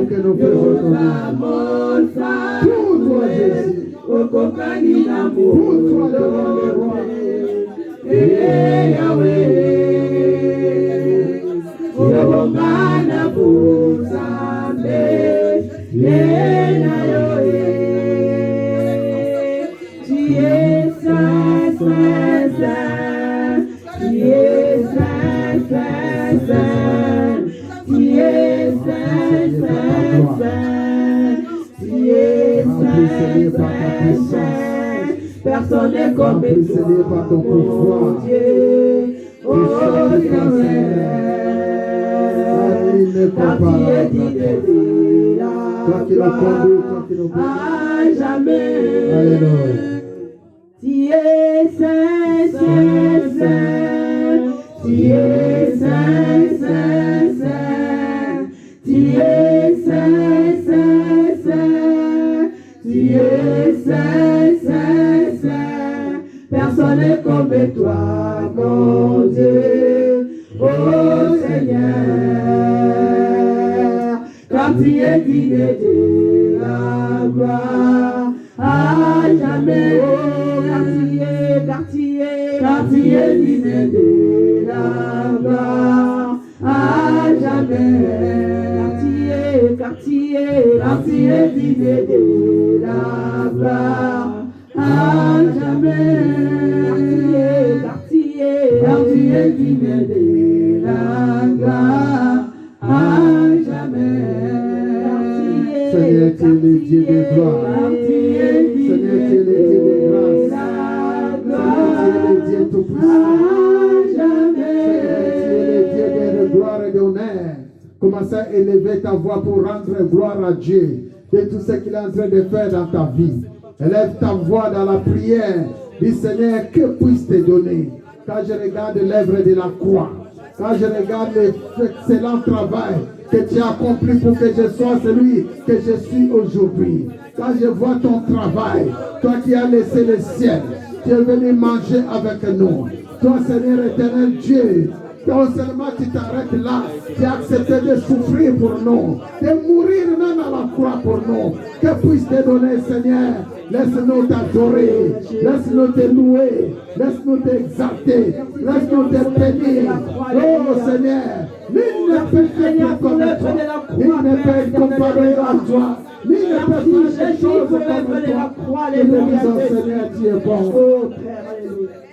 que nous faisons ton nom. Pour toi, Jésus. Pour toi, le roi des rois. Personne n'est comme toi, par ton pouvoir. Dieu, oh Seigneur, car tu es digne de la gloire à jamais. Alléluia. Tu es saint, saint, saint, tu es saint, saint, saint, tu es saint, saint, saint, tu es saint, saint, saint. Personne n'est comme toi, mon Dieu, oh Seigneur, car tu es digne de la gloire à jamais. Oh, car tu es digne de la gloire à jamais. Car tu es digne de la gloire à jamais. Car tu es digne de la gloire à jamais. Seigneur, tu es le Dieu de gloire. Seigneur, tu es le Dieu de grâce. Seigneur, tu es le Dieu tout-puissant. Seigneur, tu es le Dieu de gloire et d'honneur. Commence à élever ta voix pour rendre gloire à Dieu de tout ce qu'il est en train de faire dans ta vie. Élève ta voix dans la prière. Dis Seigneur, que puisse te donner? Quand je regarde l'œuvre de la croix, quand je regarde l'excellent travail que tu as accompli pour que je sois celui que je suis aujourd'hui. Quand je vois ton travail, toi qui as laissé le ciel, tu es venu manger avec nous. Toi, Seigneur éternel Dieu, non seulement tu t'arrêtes là, tu as accepté de souffrir pour nous, de mourir même à la croix pour nous. Que puisse te donner, Seigneur? Laisse-nous t'adorer, laisse-nous te louer, laisse-nous t'exalter, laisse-nous te bénir. Oh Seigneur, nul ne peut faire comme toi, nul ne peut comparer à toi, nul ne peut faire des choses comme toi. Et nous disons, Seigneur, tu es bon.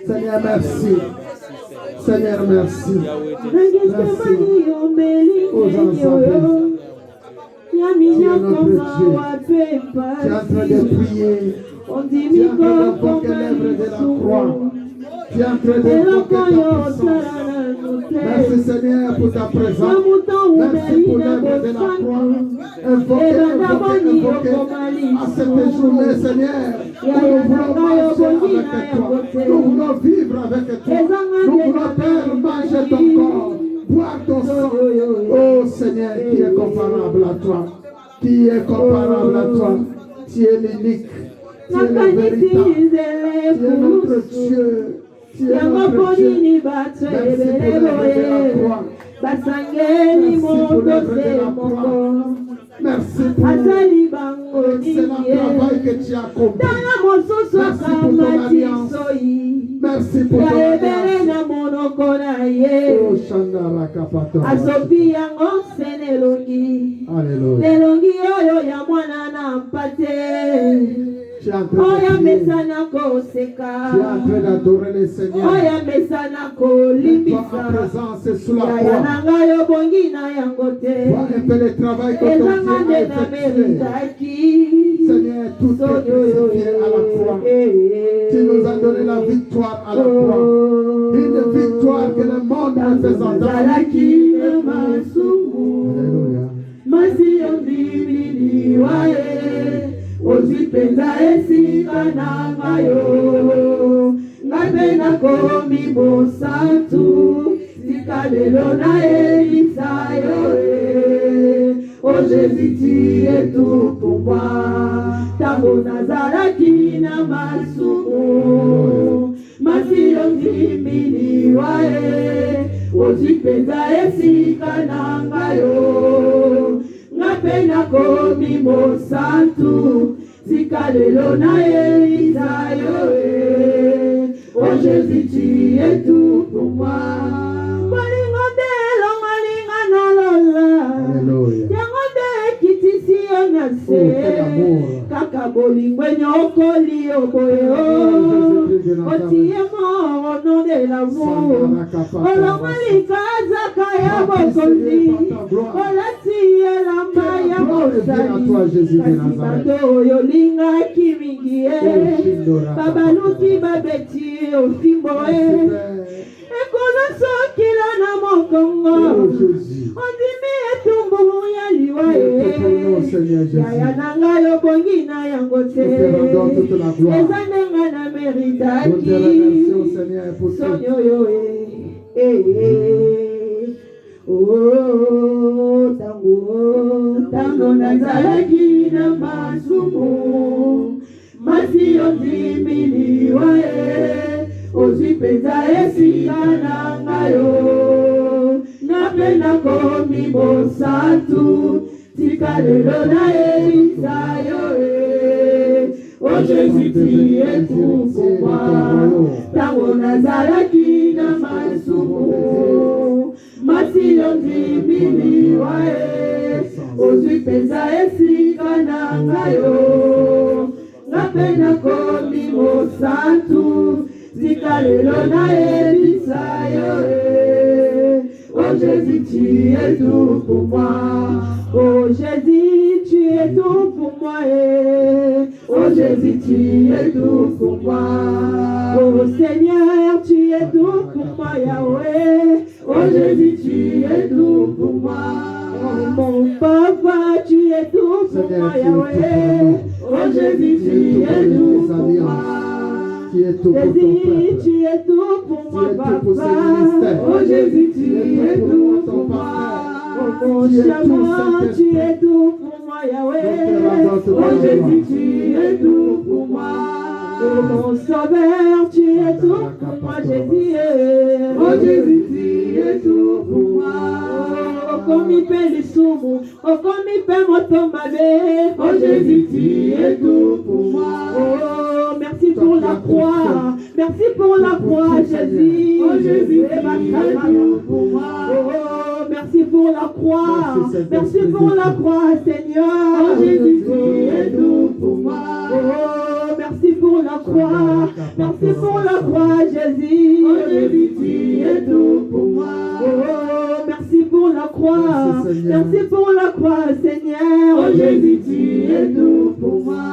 Seigneur, merci. Seigneur, merci. Merci aux enfants. Tu es notre Dieu. Tu es en train de prier. Tu es en train d'invoquer l'œuvre de la croix. Tu es en train d'invoquer ta puissance. Merci Seigneur pour ta présence. Merci pour l'œuvre de la croix. Invoquez à cette journée, Seigneur. Nous voulons marcher avec toi. Nous voulons vivre avec toi. Nous voulons, Père, manger ton corps, boire ton sang. Oh Seigneur, qui est comparable à toi? Qui est comparable à toi? Tu es l'unique. Tu es le véritable. Tu es notre Dieu. Tu es notre Dieu. Merci pour l'œuvre de la croix. Merci pour l'œuvre de la croix. Merci pour l'excellent travail que tu as accompli. Merci pour ton alliance. Merci pour ton alliance. Oh, Chandara Kapato. Alléluia. Tu es en train d'adorer le Seigneur. Toi en présence sous la croix. Vois un peu le travail que ton Dieu a effectué. Seigneur, tout est crucifié à la croix. Tu nous as donné la victoire à la croix. Une victoire que le monde ne peut entendre. Alléluia. Ozipenda esika nangayo ngapena komi bosantu sikalelo na elisayo o Jésus tu es tout pour moi tango nazalaki na masumu masiyo ndimbiliwa ozipenda esika nangayo napenda komi mosantu sikalelo na elisayo oh Jésus tu es tout pour moi malingo delo malinga nolola yango de kitisi onase kaka bolingo nyokoli oboyo otie mo ono de l'amour olongalika zakaya bokozi olatie lamba ya mosali kasi bato oyo lingaki mingi babaluki babeti ofimbo ekolo sokila na mokongo ondimi etumbu ya liwa yaya na ngai obongi na yango te eza ndenga na meritaki soni oyo tango nazalaki na masumu masi ondimiliwa ozwi mpenza esika na ngayo napenda komi mosantu tika lelo na elisayo oh Jésus tu es tout pour moi tango nazalaki na masumu masi ondimiliwa ozwi mpenza esika na ngayo napenda komi mosantu sikalelo na elisayo oh Jésus tu es tout pour moi oh Jésus tu es tout pour moi oh Jésus tu es tout pour moi oh Seigneur tu es tout pour moi Yahweh oh Jésus tu es tout pour moi oh mon papa tu es tout pour moi Yahweh oh Jésus tu es tout pour moi Tu es tout pour ton peuple. Tu es tout pour moi, Papa. Oh Jésus, tu es tout pour moi. Oh mon chaman, tu es tout pour moi, Yahweh. Oh Jésus, tu es tout pour moi. Oh mon sauveur, tu es tout pour moi, Jésus. Oh Jésus, tu es tout pour moi. Oh comme il paie les soumous, oh comme il paie mon tombé. Oh Jésus, tu es tout pour moi. Oh merci pour la croix, merci pour la croix, Jésus. Oh Jésus, tu es tout pour moi. Oh merci pour la croix, merci pour la croix, Seigneur. Oh Jésus, tu es tout pour moi. Oh merci pour la croix, merci pour la croix, Jésus. Oh Jésus, tu es tout pour moi. Oh merci pour la croix, merci pour la croix, Seigneur. Oh Jésus, tu es tout pour moi.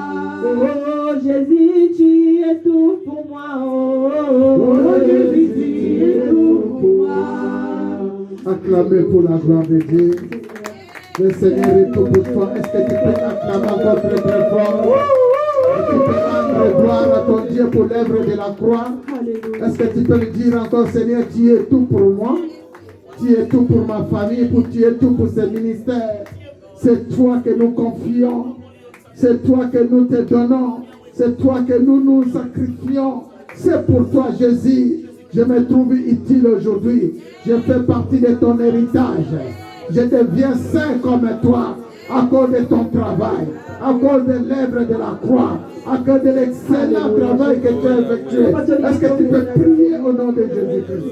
Oh Jésus, tu es tout pour moi. Oh Jésus, tu es tout pour moi. Acclamez pour la gloire de Dieu. Le Seigneur est tout pour toi. Est-ce que tu peux acclamer encore très très fort? Est-ce que tu peux rendre gloire à ton Dieu pour l'œuvre de la croix? Est-ce que tu peux lui dire encore, Seigneur, tu es tout pour moi? Tu es tout pour ma famille, tu es tout pour ce ministère. C'est toi que nous confions. C'est toi que nous te donnons. C'est toi que nous nous sacrifions. C'est pour toi, Jésus. Je me trouve utile aujourd'hui. Je fais partie de ton héritage. Je deviens saint comme toi à cause de ton travail, à cause de l'œuvre de la croix, à cause de l'excellent travail que tu as effectué. Est-ce que tu peux prier au nom de Jésus-Christ?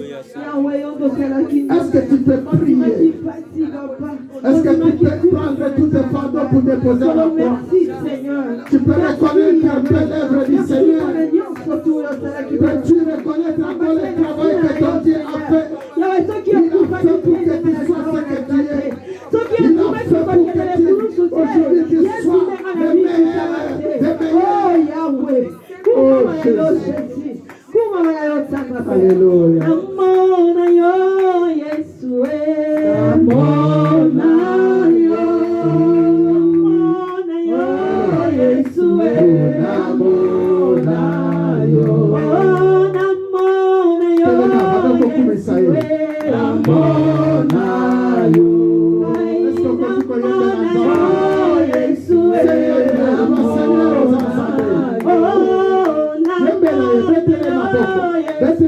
Est-ce que tu peux prier? Est-ce que tu peux prendre tous tes fardeaux pour déposer à la croix? Tu peux reconnaître un peu l'œuvre du Seigneur. Peux-tu reconnaître encore le travail que ton Dieu a fait? Il a fait pour que tu sois ce que tu es. Il a fait pour que aujourd'hui tu sois le meilleur des meilleurs. Oh Jésus. Alléluia. Let's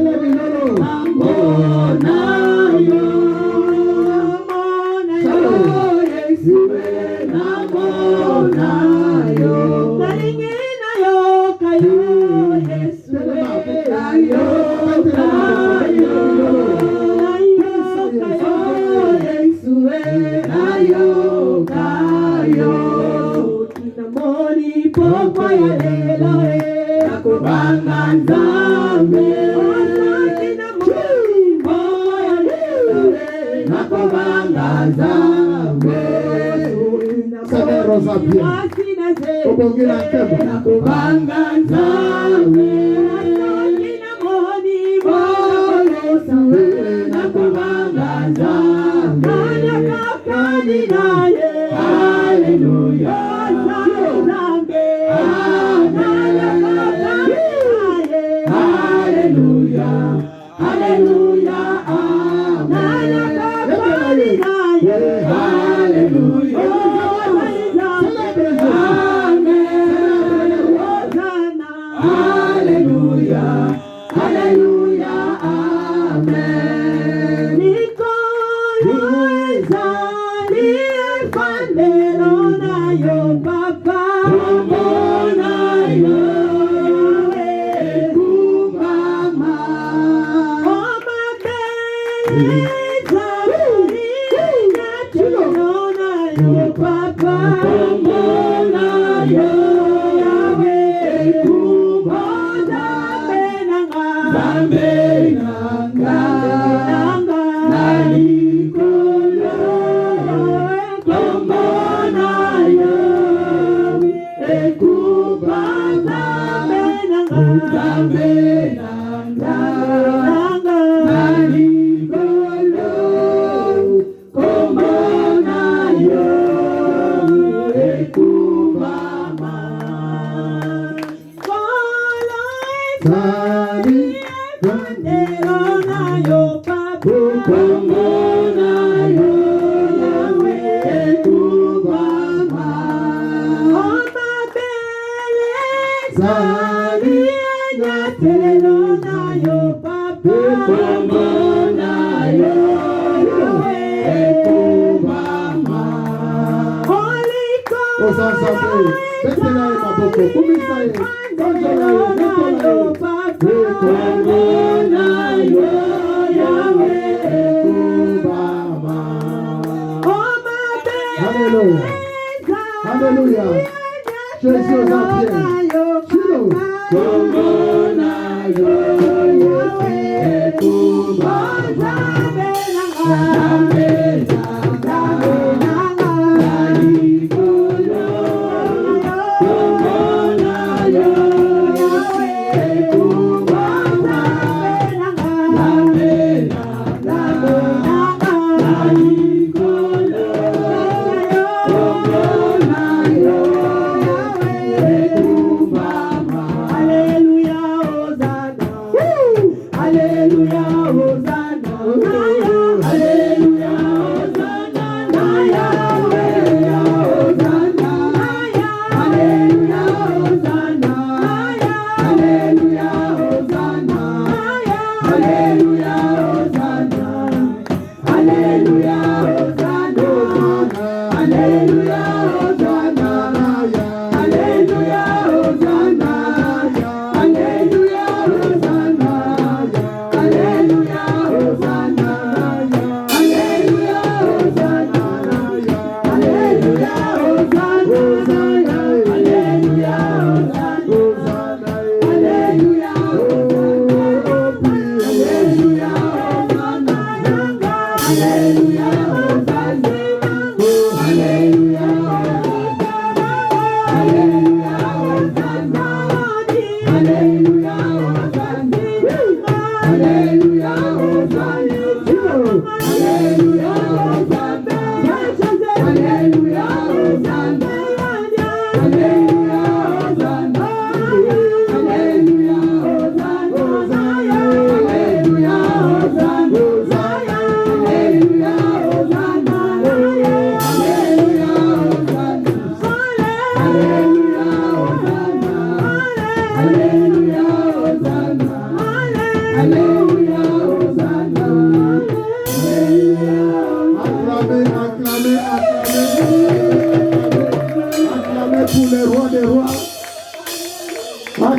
Hallelujah.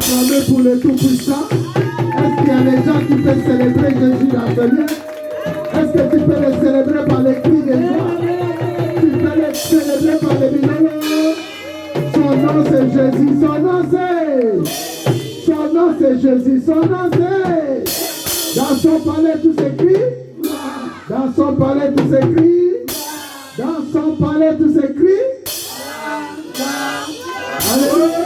acclamer pour le Tout-Puissant? Est-ce qu'il y a des gens qui peuvent célébrer Jésus Nathaniel? Est-ce que tu peux le célébrer par les cris des joie? Tu peux le célébrer par les milagres? Son nom c'est Jésus, son nom c'est Jésus, son nom c'est. Dans son palais tout s'écrit. Dans son palais tout s'écrit. Dans son palais tout s'écrit. Alléluia.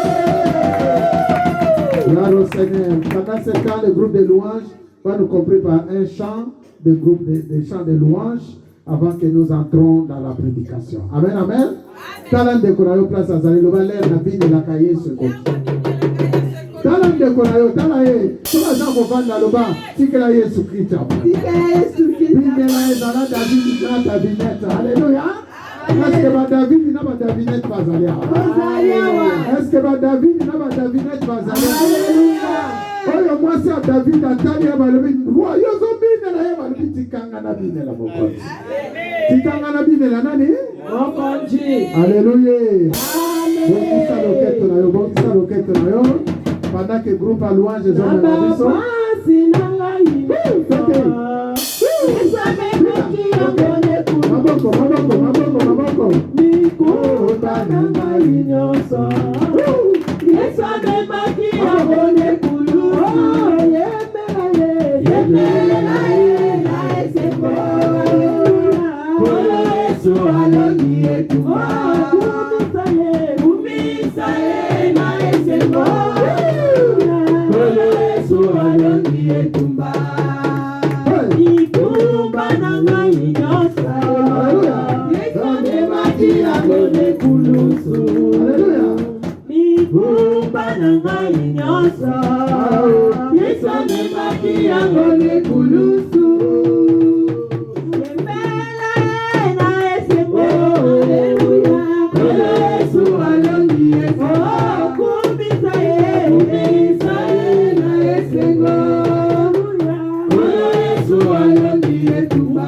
Gloire au Seigneur. Pendant ce temps, le groupe de louanges va nous compléter par un chant, des chants de louanges, avant que nous entrons dans la prédication. Amen, amen. Talan de Korayo place à Zali, le valeur la vie de la cahier se compte. Talan de Korayo, talaye, tout la gens vont vendre dans le bas, si que la Yesu Christ. Si que la Yesu Christ. Oui, mais là, dans la David, dans ta vinette. Alléluia. Est-ce que David n'a pas Davinette Bazalia? Est-ce que David n'a pas Davinette Bazalia? Alléluia. Oh, moi, c'est David, Natalia, Balbi. Roi, Yozobine, la Balbi, Tikanga, Nabine, la Bokon. Tikanga, Nabine, la Nani? Alléluia. Bon, ça loquette, pendant que le groupe à louange est en train Maboko. Mikoba nanga inyoso. Yesu amebaki abone kulu. Yemela na eseko. Yesu alongi etumba. Umisaye na eseko. Yesu alongi etumba. Mikoba nanga inyoso. Alléluia. Mikoba nanga inyoso. Yesu amebaki abone kulusu. Yemela na eseko. Alléluia. Yesu alongi eseko. Kumisaye na eseko. Yesu alongi etumba.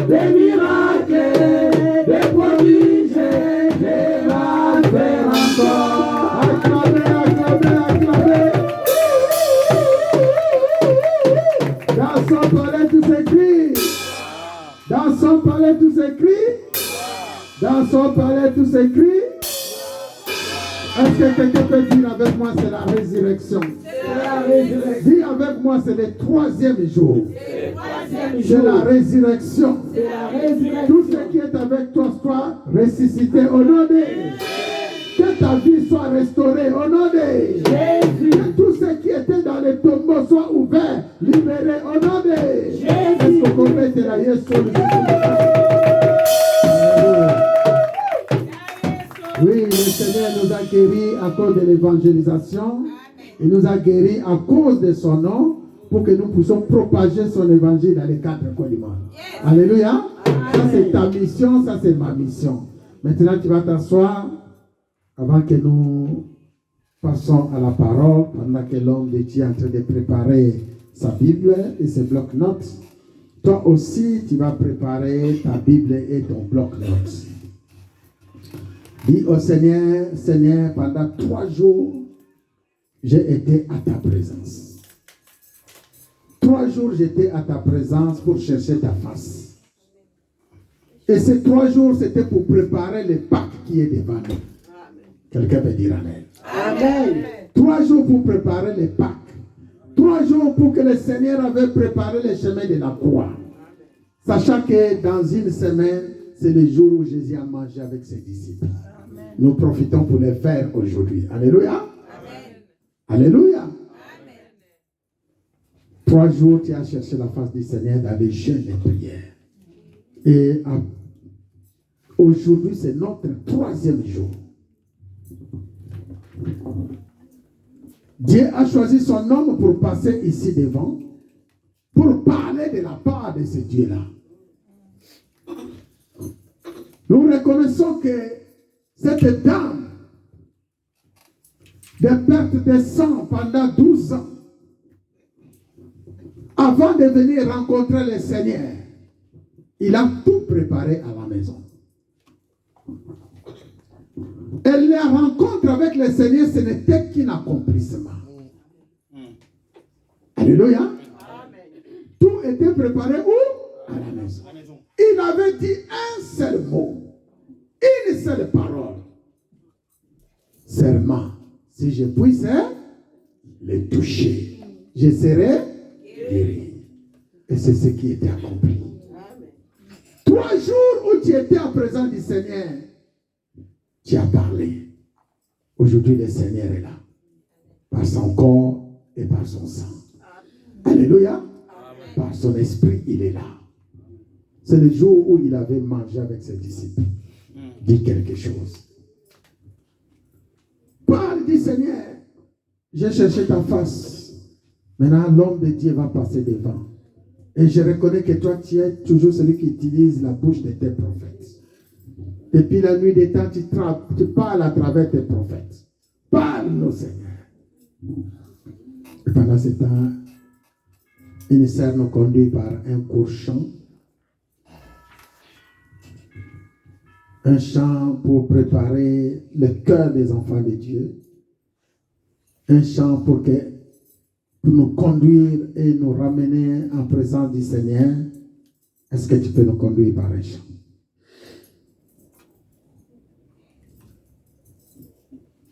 Des miracles, son palais, tout s'écrit. Dans son palais, tout s'écrit. Dans son palais, tout s'écrit. Est-ce que quelqu'un peut dire avec moi, c'est la résurrection? Dis avec moi, c'est le troisième jour. C'est la résurrection. Tout ce qui est avec toi soit ressuscité au nom de Jésus. Que ta vie soit restaurée au nom de Jésus. Que tout ce qui était dans les tombeaux soit ouvert, libéré au nom de Jésus. Est-ce qu'on peut mettre la Yesu? Oui, le Seigneur nous a guéris à cause de l'évangélisation. Il nous a guéris à cause de son nom pour que nous puissions propager son évangile dans les 4 coins du monde. Alléluia. Ça c'est ta mission, ça c'est ma mission. Maintenant tu vas t'asseoir avant que nous passons à la parole pendant que l'homme de Dieu est en train de préparer sa Bible et ses blocs-notes. Toi aussi tu vas préparer ta Bible et ton bloc-notes. Dis au Seigneur, Seigneur, pendant 3 jours, j'ai été à ta présence. 3 jours, j'étais à ta présence pour chercher ta face. Et ces 3 jours, c'était pour préparer le Pâques qui est devant nous. Quelqu'un peut dire Amen. Amen. 3 jours pour préparer le Pâques. 3 jours pour que le Seigneur avait préparé le chemin de la croix. Sachant que dans une semaine, c'est le jour où Jésus a mangé avec ses disciples. Amen. Nous profitons pour le faire aujourd'hui. Alléluia. Amen. Alléluia. Amen. 3 jours, tu as cherché la face du Seigneur dans les jeûnes et prières. Et aujourd'hui, c'est notre 3e jour. Dieu a choisi son homme pour passer ici devant, pour parler de la part de ce Dieu-là. Nous reconnaissons que cette dame de perte de sang pendant 12 ans, avant de venir rencontrer le Seigneur, il a tout préparé à la maison. Et la rencontre avec le Seigneur, ce n'était qu'un accomplissement. Alléluia. Amen. Tout était préparé où? À la maison. Il avait dit un seul mot, une seule parole. Seulement, si je puisse le toucher, je serai guéri. Et c'est ce qui était accompli. 3 jours où tu étais en présence du Seigneur, tu as parlé. Aujourd'hui, le Seigneur est là. Par son corps et par son sang. Alléluia. Amen. Par son esprit, il est là. C'est le jour où il avait mangé avec ses disciples. Dis quelque chose. Parle, dit Seigneur, j'ai cherché ta face. Maintenant, l'homme de Dieu va passer devant. Et je reconnais que toi, tu es toujours celui qui utilise la bouche de tes prophètes. Depuis la nuit des temps, tu parles à travers tes prophètes. Parle-nous, Seigneur. Et pendant ce temps, une sœur nous conduit par un court chant. Un chant pour préparer le cœur des enfants de Dieu. Un chant pour nous conduire et nous ramener en présence du Seigneur. Est-ce que tu peux nous conduire par un chant?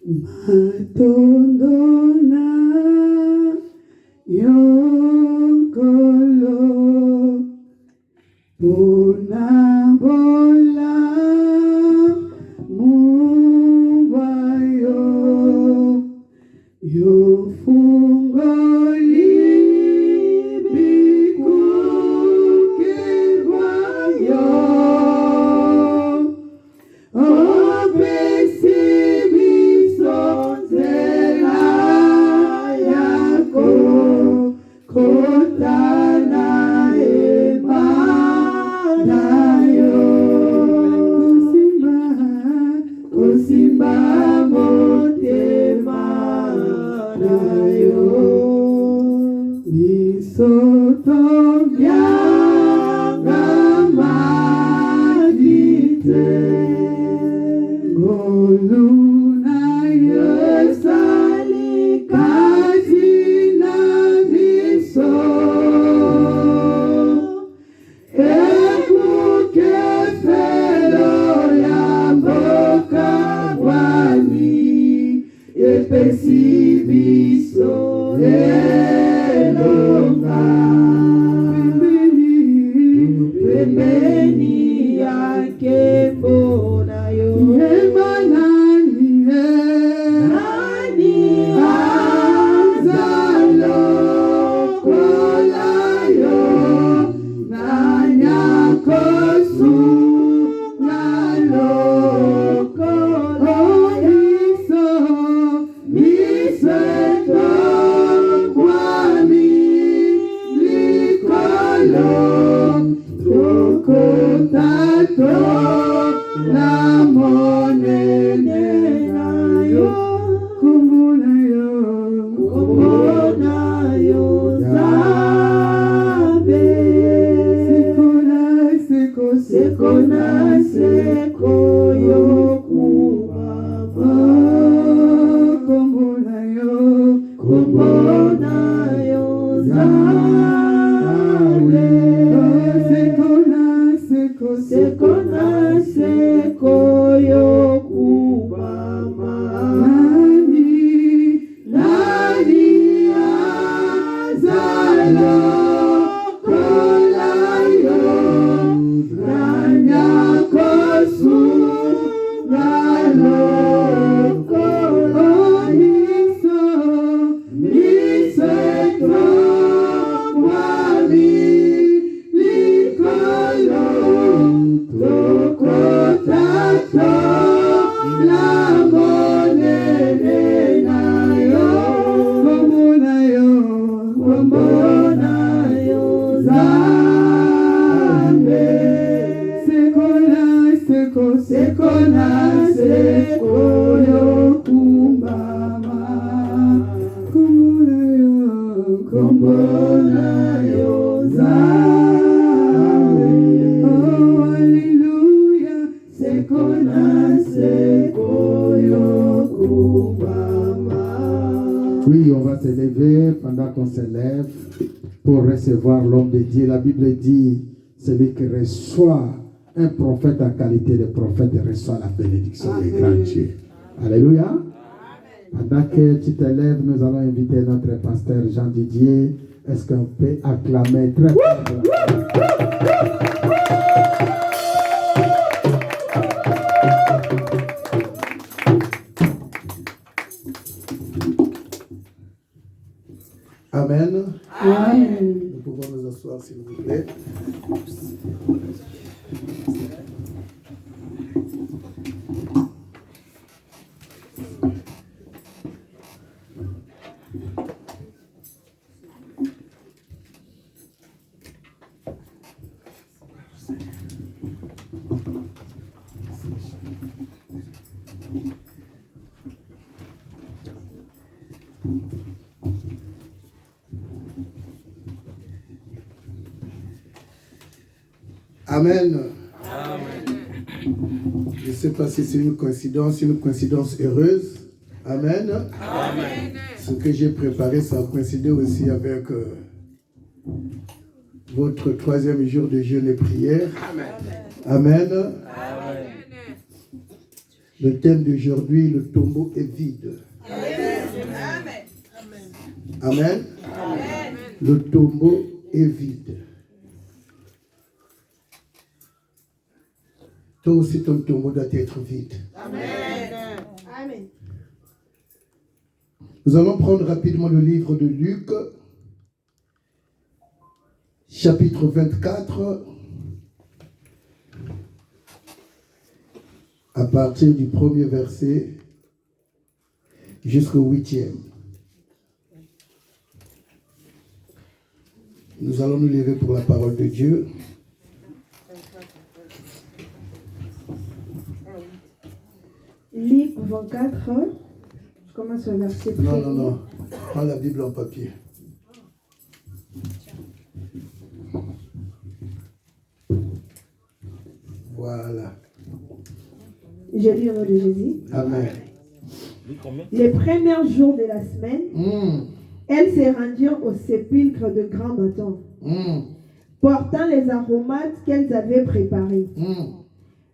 Matondona yonkolo punabola mubayo yofungoli bikukirwayo Kotana emanayo kusimba motema nayo misoto byanga madite goluna yosali katina miso tokotato na monene na yo, kombo na yo Nzambe, seko na seko yo kumama, kombo na yo Nzambe, seko na seko yo kumama, nani azalo kola yo, nanya kosu nalo kola miso miseto wali likolo tokotato la monene na yo, kombo na yo Nzambe, seko na seko yo kumbama, kombo na yo Nzambe, oh hallelujah, seko na seko yo kumbama. Oui, on va se lever pendant qu'on se lève pour recevoir l'homme de Dieu. La Bible dit, celui qui reçoit un prophète en qualité de prophète reçoit la bénédiction des grands dieux. Alléluia. Pendant que tu te lèves, nous allons inviter notre pasteur Jean Didier. Est-ce qu'on peut acclamer très fort? Amen. Amen. Nous pouvons nous asseoir, s'il vous plaît. Amen. Je ne sais pas si c'est une coïncidence heureuse. Amen. Amen. Ce que j'ai préparé, ça a coïncidé aussi avec votre 3e jour de jeûne et prière. Amen. Amen. Amen. Le thème d'aujourd'hui, le tombeau est vide. Amen. Amen. Amen. Le tombeau est vide. Toi aussi, ton tombeau doit être vide. Amen. Amen. Nous allons prendre rapidement le livre de Luc, chapitre 24, à partir du 1er verset jusqu'au 8e. Nous allons nous lever pour la parole de Dieu. Luc 24, je commence au verset 1. Non. Prends la Bible en papier. Voilà. Je lis au nom de Jésus. Amen. Les premiers jours de la semaine, elles se rendirent au sépulcre de grand matin, portant les aromates qu'elles avaient préparés.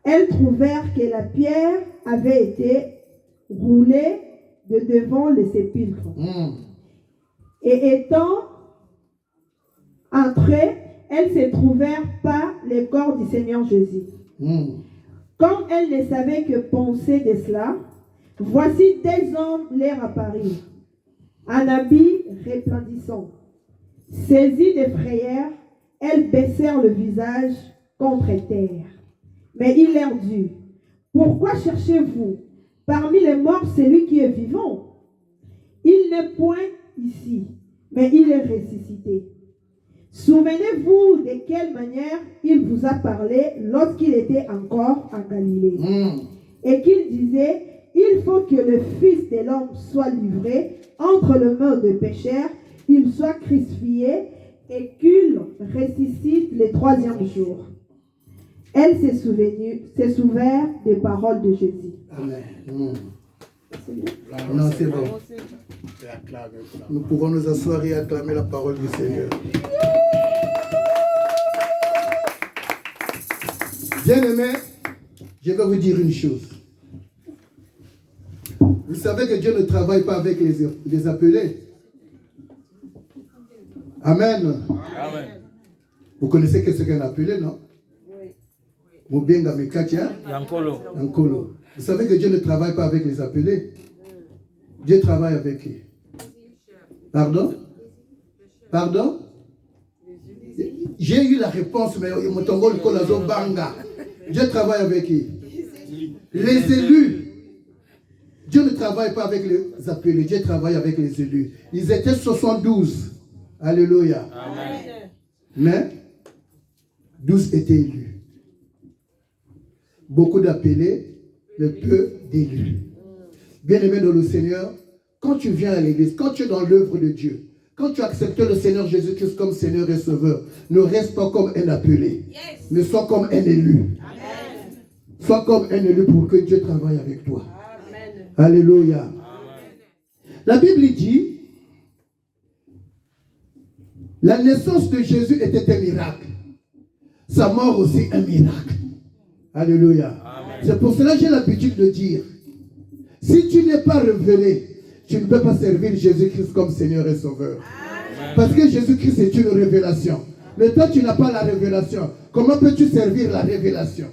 Elles trouvèrent que la pierre avait été roulée de devant le sépulcre. Et étant entrées, elles se trouvèrent pas le corps du Seigneur Jésus. Comme elles ne savaient que penser de cela, voici 2 hommes leur apparurent, en habit resplendissant. Saisies de frayeur, elles baissèrent le visage contre terre. Mais il leur dit, pourquoi cherchez-vous parmi les morts celui qui est vivant? Il n'est point ici, mais il est ressuscité. Souvenez-vous de quelle manière il vous a parlé lorsqu'il était encore en Galilée. Et qu'il disait, il faut que le Fils de l'homme soit livré entre les mains des pécheurs, il soit crucifié et qu'il ressuscite le troisième jour. Elle s'est souvenue des paroles de Jésus. Amen. Non, c'est bon. Nous pouvons nous asseoir et acclamer la parole du Seigneur. Bien-aimés, je vais vous dire une chose. Vous savez que Dieu ne travaille pas avec les appelés. Amen. Amen. Vous connaissez qu'est-ce qu'un appelé, non? Mobenga Mekatia. Yankolo. Vous savez que Dieu ne travaille pas avec les appelés. Dieu travaille avec qui? Pardon? Pardon? J'ai eu la réponse, mais Dieu travaille avec qui? Les élus. Dieu ne travaille pas avec les appelés, Dieu travaille avec les élus. Ils étaient 72. Alléluia. Amen. Mais 12 étaient élus. Beaucoup d'appelés, mais peu d'élus. Bien-aimé dans le Seigneur, quand tu viens à l'église, quand tu es dans l'œuvre de Dieu, quand tu acceptes le Seigneur Jésus-Christ comme Seigneur et Sauveur, ne reste pas comme un appelé, mais sois comme un élu. Amen. Sois comme un élu pour que Dieu travaille avec toi. Amen. Alléluia. Amen. La Bible dit, la naissance de Jésus était un miracle. Sa mort aussi un miracle. Alléluia. Amen. C'est pour cela que j'ai l'habitude de dire, si tu n'es pas révélé, tu ne peux pas servir Jésus-Christ comme Seigneur et Sauveur. Amen. Parce que Jésus-Christ est une révélation. Mais toi, tu n'as pas la révélation. Comment peux-tu servir la révélation?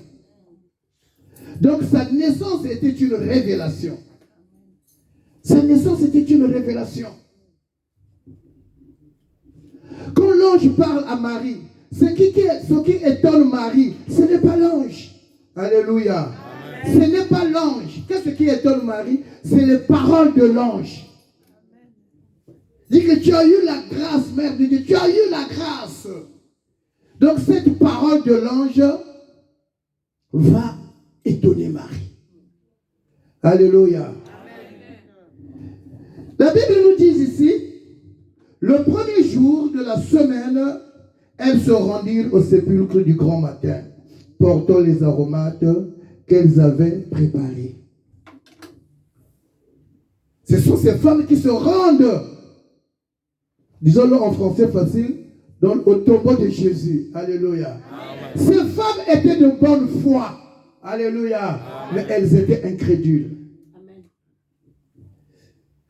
Donc, sa naissance était une révélation. Sa naissance était une révélation. Quand l'ange parle à Marie, ce qui étonne Marie, ce n'est pas l'ange. Alléluia. Amen. Ce n'est pas l'ange. Qu'est-ce qui étonne Marie? C'est les paroles de l'ange. Dis que tu as eu la grâce, mère de Dieu. Tu as eu la grâce. Donc cette parole de l'ange va étonner Marie. Alléluia. Amen. La Bible nous dit ici, le premier jour de la semaine, elles se rendirent au sépulcre du grand matin, portant les aromates qu'elles avaient préparés. Ce sont ces femmes qui se rendent, disons-le en français facile, au tombeau de Jésus. Alléluia. Amen. Ces femmes étaient de bonne foi. Alléluia. Amen. Mais elles étaient incrédules. Amen.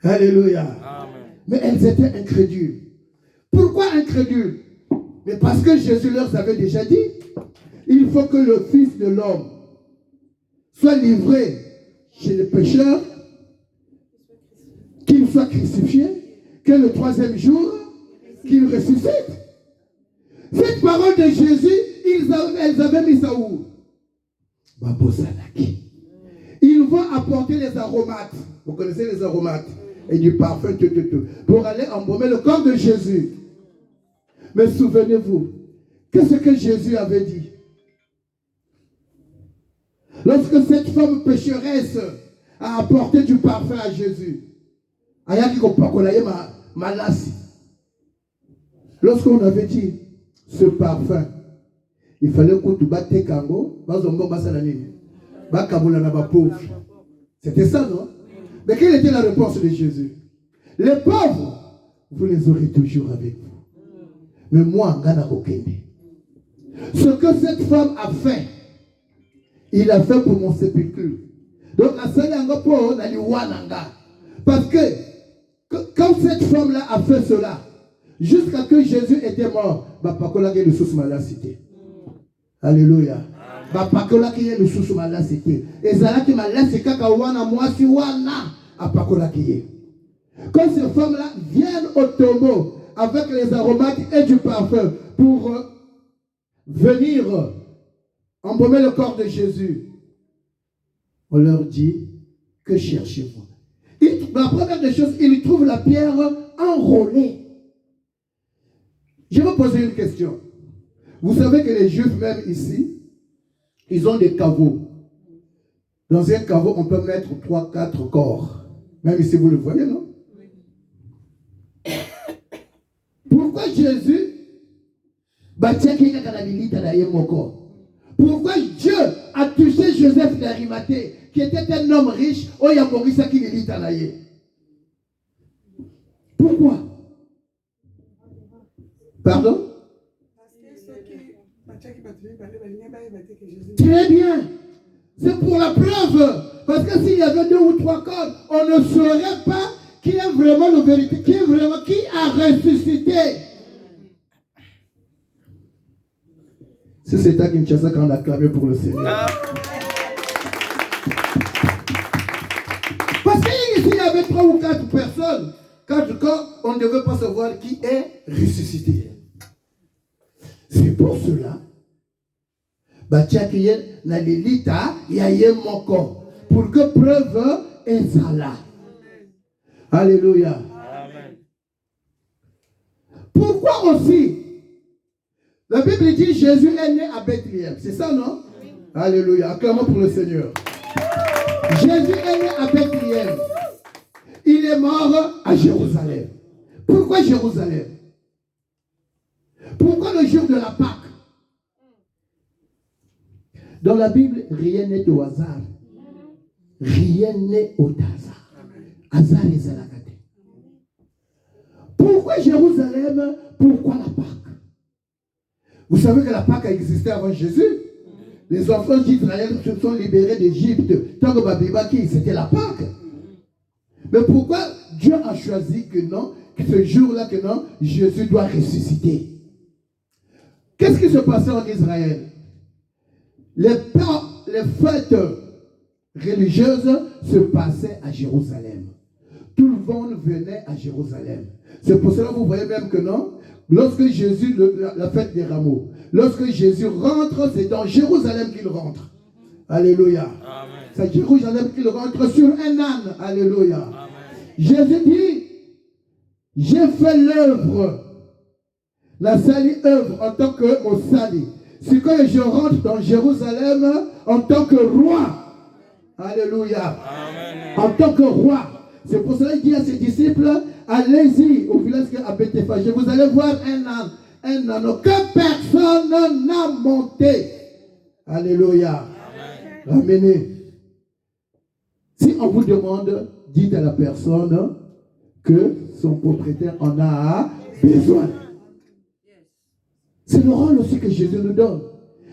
Alléluia. Amen. Mais elles étaient incrédules. Pourquoi incrédules? Mais parce que Jésus leur avait déjà dit, il faut que le Fils de l'homme soit livré chez les pécheurs, qu'il soit crucifié, que le troisième jour, qu'il ressuscite. Cette parole de Jésus, elles avaient mis ça où? Ils vont apporter les aromates. Vous connaissez les aromates? Et du parfum, tout, pour aller embaumer le corps de Jésus. Mais souvenez-vous, qu'est-ce que Jésus avait dit? Lorsque cette femme pécheresse a apporté du parfum à Jésus, lorsqu'on avait dit ce parfum, il fallait que tu battes Kango, c'était ça, non? Mais quelle était la réponse de Jésus? Les pauvres, vous les aurez toujours avec vous. Mais moi, ce que cette femme a fait, il a fait pour mon sépulcre. Donc, parce que quand cette femme-là a fait cela, jusqu'à ce que Jésus était mort, alléluia. Quand ces femmes-là viennent au tombeau avec les aromates et du parfum pour venir embaumer le corps de Jésus, on leur dit, que cherchez-vous? La première des choses, ils trouvent la pierre enrôlée. Je vais poser une question. Vous savez que les Juifs, même ici, ils ont des caveaux. Dans un caveau, on peut mettre 3-4 corps. Même ici, vous le voyez, non? Pourquoi Jésus pourquoi Dieu a touché Joseph d'Arimathée, qui était un homme riche, pourquoi? Pardon? Très bien. C'est pour la preuve. Parce que s'il y avait 2 ou 3 corps, on ne saurait pas qui est vraiment la vérité, qui a ressuscité. C'est à Kinshasa qu'on a clamé pour le Seigneur. Parce qu'ici, il y avait 3 ou 4 personnes. 4 corps, on ne devait pas savoir qui est ressuscité. C'est pour cela. Pour que preuve est ça là. Alléluia. Amen. Pourquoi aussi? La Bible dit Jésus est né à Bethléem. C'est ça, non? Oui. Alléluia. Acclamons pour le Seigneur. Jésus est né à Bethléem. Il est mort à Jérusalem. Pourquoi Jérusalem? Pourquoi le jour de la Pâque? Dans la Bible, rien n'est au hasard. Rien n'est au hasard. Hasard et Zalakate. Pourquoi Jérusalem? Pourquoi la Pâque? Vous savez que la Pâque a existé avant Jésus. Les enfants d'Israël se sont libérés d'Égypte. Tant que Babybaki, c'était la Pâque. Mais pourquoi Dieu a choisi que non, que ce jour-là, que non, Jésus doit ressusciter? Qu'est-ce qui se passait en Israël? Les fêtes religieuses se passaient à Jérusalem. Tout le monde venait à Jérusalem. C'est pour cela que vous voyez même que non, lorsque Jésus, la fête des rameaux, lorsque Jésus rentre, c'est dans Jérusalem qu'il rentre. Alléluia. C'est Jérusalem qu'il rentre sur un âne. Alléluia. Amen. Jésus dit, j'ai fait l'œuvre, la salie œuvre en tant que mon salut. C'est que je rentre dans Jérusalem en tant que roi. Alléluia. Amen. En tant que roi. C'est pour cela qu'il dit à ses disciples, allez-y au village à Bethphagée. Vous allez voir un âne que personne n'a monté. Alléluia. Ramenez. Si on vous demande, dites à la personne que son propriétaire en a besoin. C'est le rôle aussi que Jésus nous donne.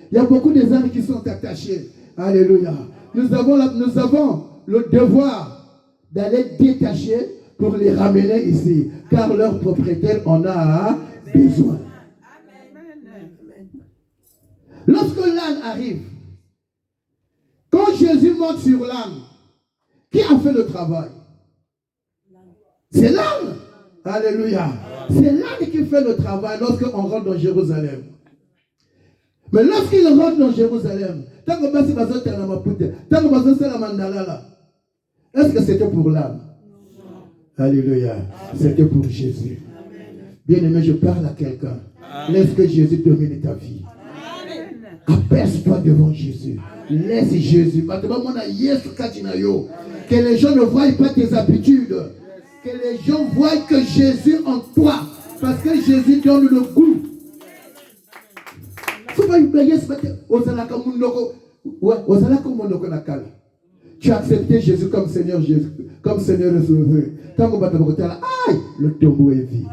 Il y a beaucoup des âmes qui sont attachés. Alléluia. Nous avons le devoir d'aller détacher pour les ramener ici. Car leur propriétaire en a besoin. Lorsque l'âne arrive, quand Jésus monte sur l'âne, qui a fait le travail? C'est l'âne. Alléluia. C'est l'âne qui fait le travail lorsqu'on rentre dans Jérusalem. Mais lorsqu'il rentre dans Jérusalem, est-ce que c'était pour l'âne? Alléluia. C'était pour Jésus. Bien-aimé, je parle à quelqu'un. Laisse que Jésus domine ta vie. Abaisse-toi devant Jésus. Laisse Jésus. Que les gens ne voient pas tes habitudes. Que les gens voient que Jésus en toi. Parce que Jésus donne le goût. Tu as accepté Jésus comme Seigneur et Sauveur. Aïe, le tombeau est vide.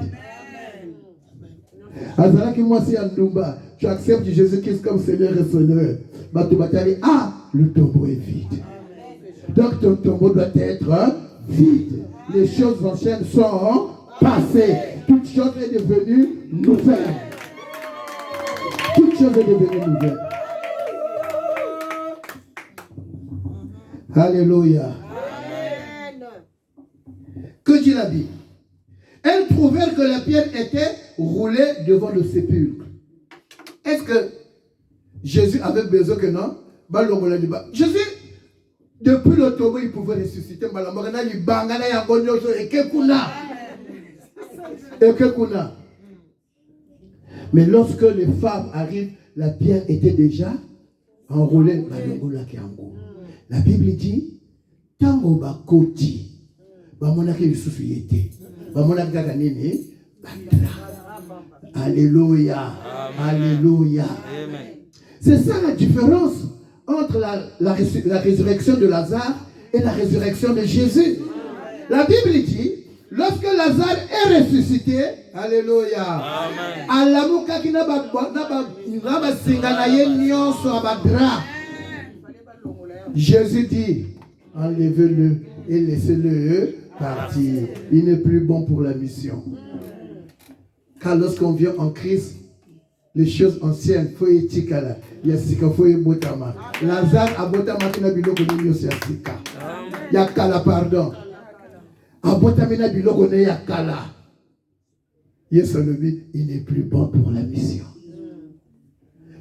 Tu acceptes Jésus-Christ comme Seigneur et Sauveur. Ah, le tombeau est vide. Donc ton tombeau doit être vide. Les choses anciennes sont passées. Toute chose est devenue nouvelle. Toute chose est devenue nouvelle. Alléluia. Amen. Que Dieu l'a dit. Elles trouvèrent que la pierre était roulée devant le sépulcre. Est-ce que Jésus avait besoin que non? Jésus, depuis le tombeau, il pouvait ressusciter. Mais lorsque les femmes arrivent, la pierre était déjà enroulée. La Bible dit, tango bakoti, bamonaki lisusu yete, bamonaki kaka nini, batra. Alléluia, alléluia. C'est ça la différence entre la résurrection de Lazare et la résurrection de Jésus. La Bible dit, lorsque Lazare est ressuscité, alléluia, Jésus dit, enlevez-le et laissez-le partir. Il n'est plus bon pour la mission. Car lorsqu'on vient en Christ, les choses anciennes, faut etikala, yasika faut ebotama. Lazare abotama kina biloko nyo yasika. Yakala pardon. Abotama na biloko ne yakala. Yesu lui, il n'est plus bon pour la mission.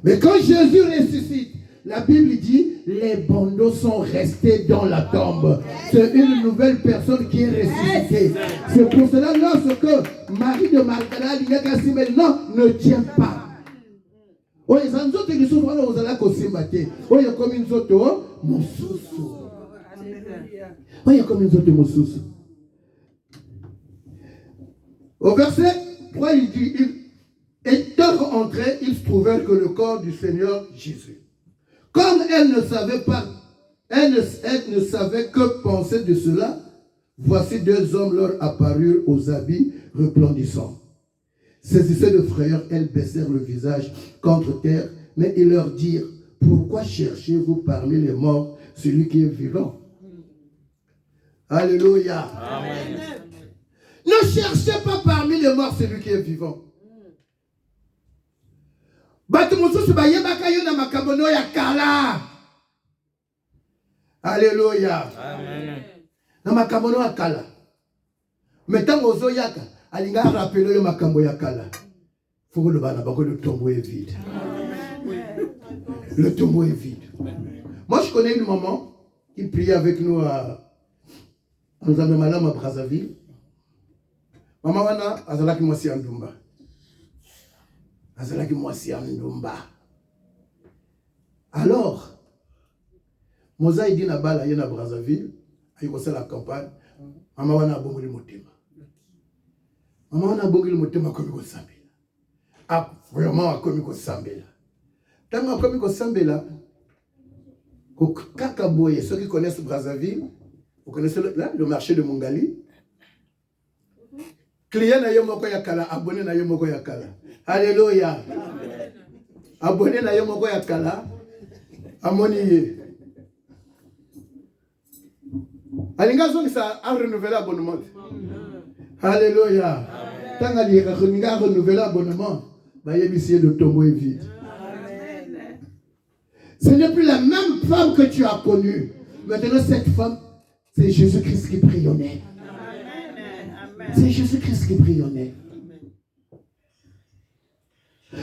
Mais quand Jésus ressuscite, la Bible dit, les bandeaux sont restés dans la tombe. C'est une nouvelle personne qui est ressuscitée. C'est pour cela, lorsque Marie de Magdala dit que non, ne tient pas. Oui, ça nous autres qui sont aux ala kosimate. Oui, comme une autre, mon sous. Oui, comme une autre, mon sous. Au verset 3, il dit, étant entrés, ils trouvèrent que le corps du Seigneur Jésus. Comme elle ne savait pas, elle ne savait que penser de cela, voici deux hommes leur apparurent aux habits resplendissants. Saisissés de frayeur, elles baissèrent le visage contre terre, mais ils leur dirent, pourquoi cherchez-vous parmi les morts celui qui est vivant? Alléluia. Amen. Ne cherchez pas parmi les morts celui qui est vivant. Alléluia. Amen. Na makambo ya kala. Metango zoyaka, alinga rappeler le makambo ya kala. Faut le bana bako le tombeau est vide. Le tombeau est vide. Moi je connais une maman qui priait avec nous à Nzambe-Malam à Brazzaville. Maman wana azalaki mwasi andumba. Azalaki mwasi andumba. Alors Moza dit na bala yena Brazzaville, ayi ko la campagne. Mama wana bongoli motema. Mama wana bongoli motema komi ko sambela. Ah, vraiment komi ko sambela. Tanga komi ko sambela. Ko kaka boye, ceux qui connaissent Brazzaville, vous connaissez le marché de Mongali. Client na yo moko ya kala, abonné na yo moko ya kala. Alléluia. Abonné na yo moko ya kala. Amoni. Alingazo ça a renouvelé l'abonnement. Alléluia. Tant qu'à renouveler l'abonnement, il de tombeau est vide. Ce n'est plus la même femme que tu as connue. Maintenant, cette femme, c'est Jésus-Christ qui prionnait. C'est Jésus-Christ qui prionnait.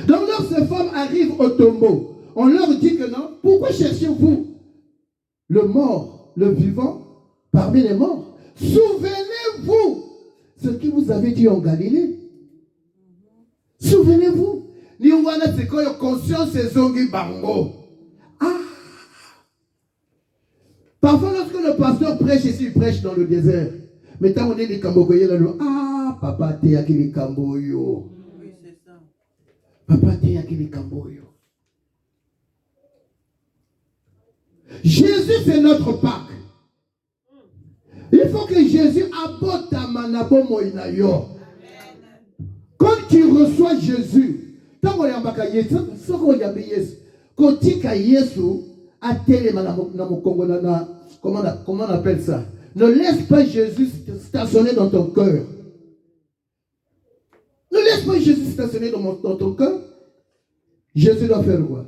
Donc, lorsque ces femmes arrivent au tombeau, on leur dit que non. Pourquoi cherchez-vous le mort, le vivant parmi les morts? Souvenez-vous ce qui vous avait dit en Galilée. Souvenez-vous. Ni wana seko yo conscience ezongi bango. Ah. Parfois lorsque le pasteur prêche ici, il prêche dans le désert. Mais tant on est les kambokoye là, ah papa te yakili kamboyo. Oui, c'est ça. Papa te yakili kamboyo. Jésus c'est notre Pâques. Il faut que Jésus apporte ta manabo moinayo. Quand tu reçois Jésus, tant qu'on y a baka Yesu, ce qu'on y a Yesu, quand tu as Yesu, à télé comment on appelle ça? Ne laisse pas Jésus stationner dans ton cœur. Ne laisse pas Jésus stationner dans ton cœur. Jésus doit faire quoi?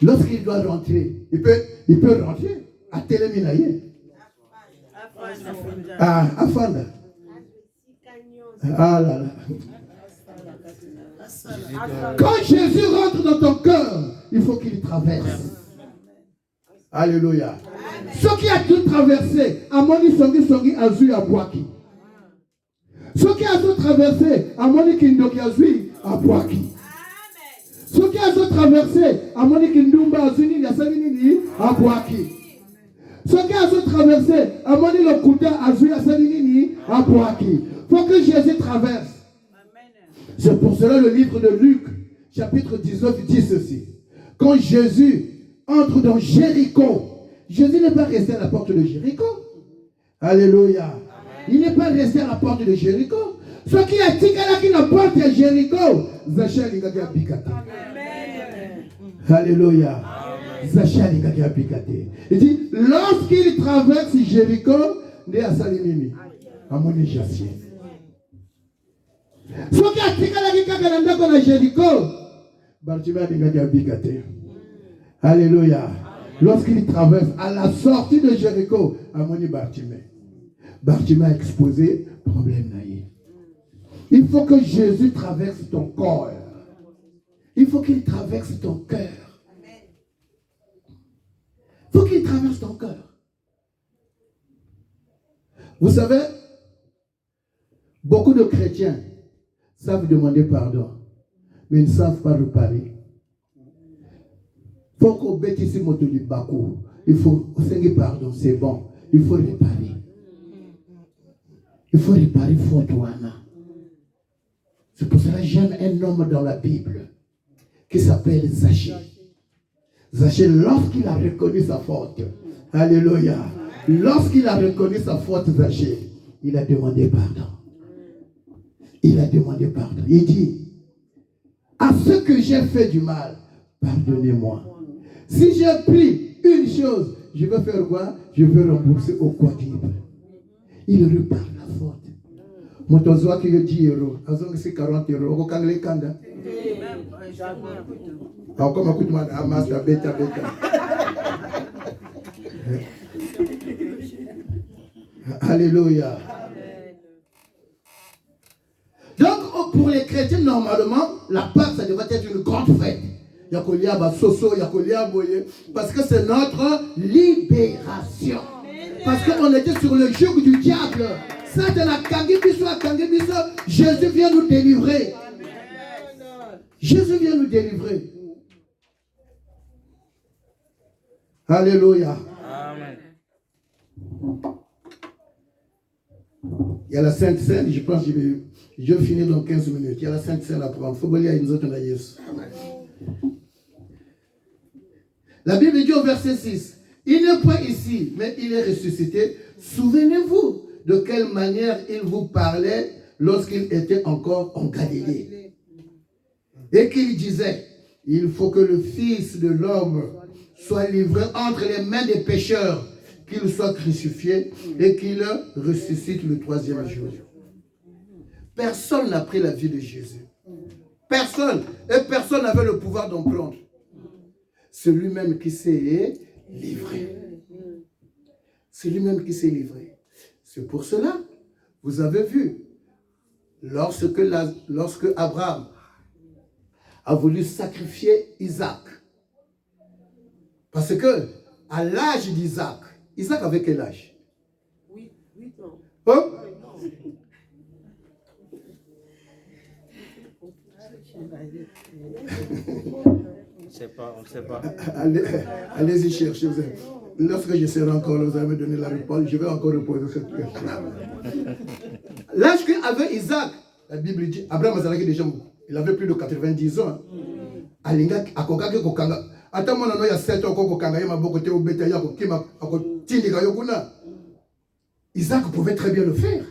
Lorsqu'il doit rentrer, il peut rentrer à Téléminaye. Ah, Afanda. Ah là là. Quand Jésus rentre dans ton cœur, il faut qu'il traverse. Alléluia. Ce qui a tout traversé, Amoni Songi Azui Abwaki. Ce qui a tout traversé, Amoni Kindoki Azui à Boaki. Ce qui a traversé, à Monique Ndumba, à Zuni, à Salinini, à Boaki. Ce qui a traversé, à Monique le Kouda, à Zuni, à Salinini, à Boaki. Il faut que Jésus traverse. C'est pour cela le livre de Luc, chapitre 19, dit ceci. Quand Jésus entre dans Jéricho, Jésus n'est pas resté à la porte de Jéricho. Alléluia. Il n'est pas resté à la porte de Jéricho. Ce qui a dit qu'il n'a pas de Jéricho, Zachal il a piqué. Alléluia. Zachal il a piqué. Il dit, lorsqu'il traverse Jéricho, il est à Salimini, à mon éjacier. Ce qui a dit qu'il a Jéricho, Bartimée il a piqué. Alléluia. Lorsqu'il traverse à la sortie de Jéricho, à mon Bartimée. Bartimée a exposé problème naïf. Il faut que Jésus traverse ton corps. Il faut qu'il traverse ton cœur. Il faut qu'il traverse ton cœur. Vous savez, beaucoup de chrétiens savent demander pardon, mais ils ne savent pas réparer. Il faut qu'on bêtise moto du Bakou. Il faut faire pardon, c'est bon. Il faut réparer. Il faut réparer faute Wana. C'est pour cela que j'aime un homme dans la Bible qui s'appelle Zachée. Zachée, lorsqu'il a reconnu sa faute, alléluia, lorsqu'il a reconnu sa faute, Zachée, il a demandé pardon. Il a demandé pardon. Il dit, à ceux que j'ai fait du mal, pardonnez-moi. Si j'ai pris une chose, je vais faire quoi? Je vais rembourser au quadruple. Il repart la faute. Motozoa qui est 10 euros, azong c'est 40 euros. Au Kangle Kanda. Alors comme écoute moi, Amas la bêta. Alléluia. Donc pour les chrétiens normalement, la Pâque ça devrait être une grande fête. Yakolia Basoso, Yakolia Boye, parce que c'est notre libération. Parce qu'on était sur le joug du diable. Jésus vient nous délivrer. Jésus vient nous délivrer. Alléluia. Amen. Il y a la Sainte Seine, je pense que je vais finir dans 15 minutes. Il y a la Sainte Seine à prendre. Il faut que une autre La Bible dit au verset 6. Il n'est pas ici, mais il est ressuscité. Souvenez-vous de quelle manière il vous parlait lorsqu'il était encore en Galilée. Et qu'il disait, il faut que le Fils de l'homme soit livré entre les mains des pécheurs, qu'il soit crucifié et qu'il ressuscite le 3e jour. Personne n'a pris la vie de Jésus. Personne. Et personne n'avait le pouvoir d'en prendre. C'est lui-même qui s'est livré. C'est lui-même qui s'est livré. C'est pour cela, vous avez vu, lorsque Abraham a voulu sacrifier Isaac, parce que à l'âge d'Isaac, Isaac avait quel âge? 8 ans. Oh? On ne sait pas. Allez-y chercher. Lorsque je serai encore là, vous allez me donner la réponse. Je vais encore reposer cette question. L'âge qu'avait Isaac, la Bible dit, Abraham déjà, il avait plus de 90 ans. Alinga akokaki kokanga. Ata mwana no ya 7 ans kokanga yema boko te obeta ya kokima akotindika yokuna. Isaac pouvait très bien le faire.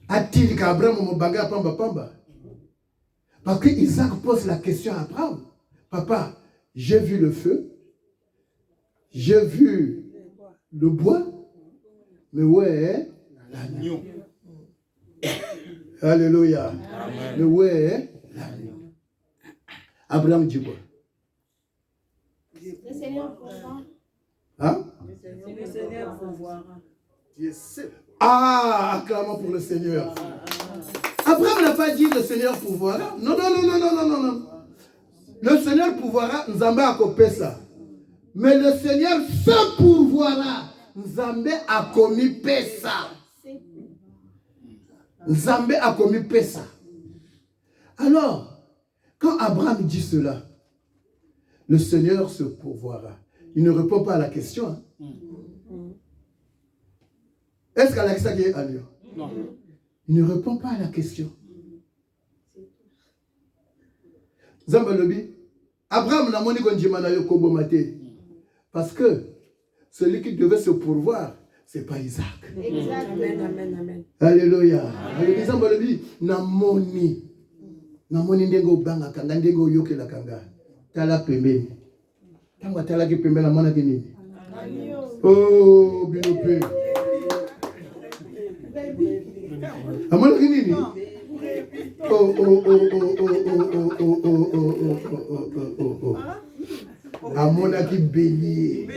Atindika Abraham mobanga pamba. Parce que Isaac pose la question à Abraham. Papa, j'ai vu le feu, j'ai vu le bois, mais ouais, l'agneau. Alléluia. Amen. Mais ouais, l'agneau. Abraham dit quoi? Le Seigneur pourvoira. Hein? Le Seigneur pourvoira. Ah, acclamons pour le Seigneur. Abraham n'a pas dit le Seigneur pourvoira. Non. Le Seigneur pourvoira, Nzambe a copé ça. Mais le Seigneur se pourvoira. Nzambe a commis pesa. Nzambe a commis pesa. Alors, quand Abraham dit cela, le Seigneur se pourvoira. Il ne répond pas à la question. Hein. Est-ce qu'Alexa est agneau? Non. Il ne répond pas à la question. Zambalobi, Abraham n'a pas dit parce que celui qui devait se pourvoir, ce n'est pas Isaac. Exact. Amen, amen, amen. Alléluia. Alléluia. Zambalobi, namoni ndengo banga kanga ndengo yoke la kanga. Tala pembeni. Tangwa tala ki pembeni la mwana kini. Oh, binope. Amona kini ni? Oh. Amona ki bélier.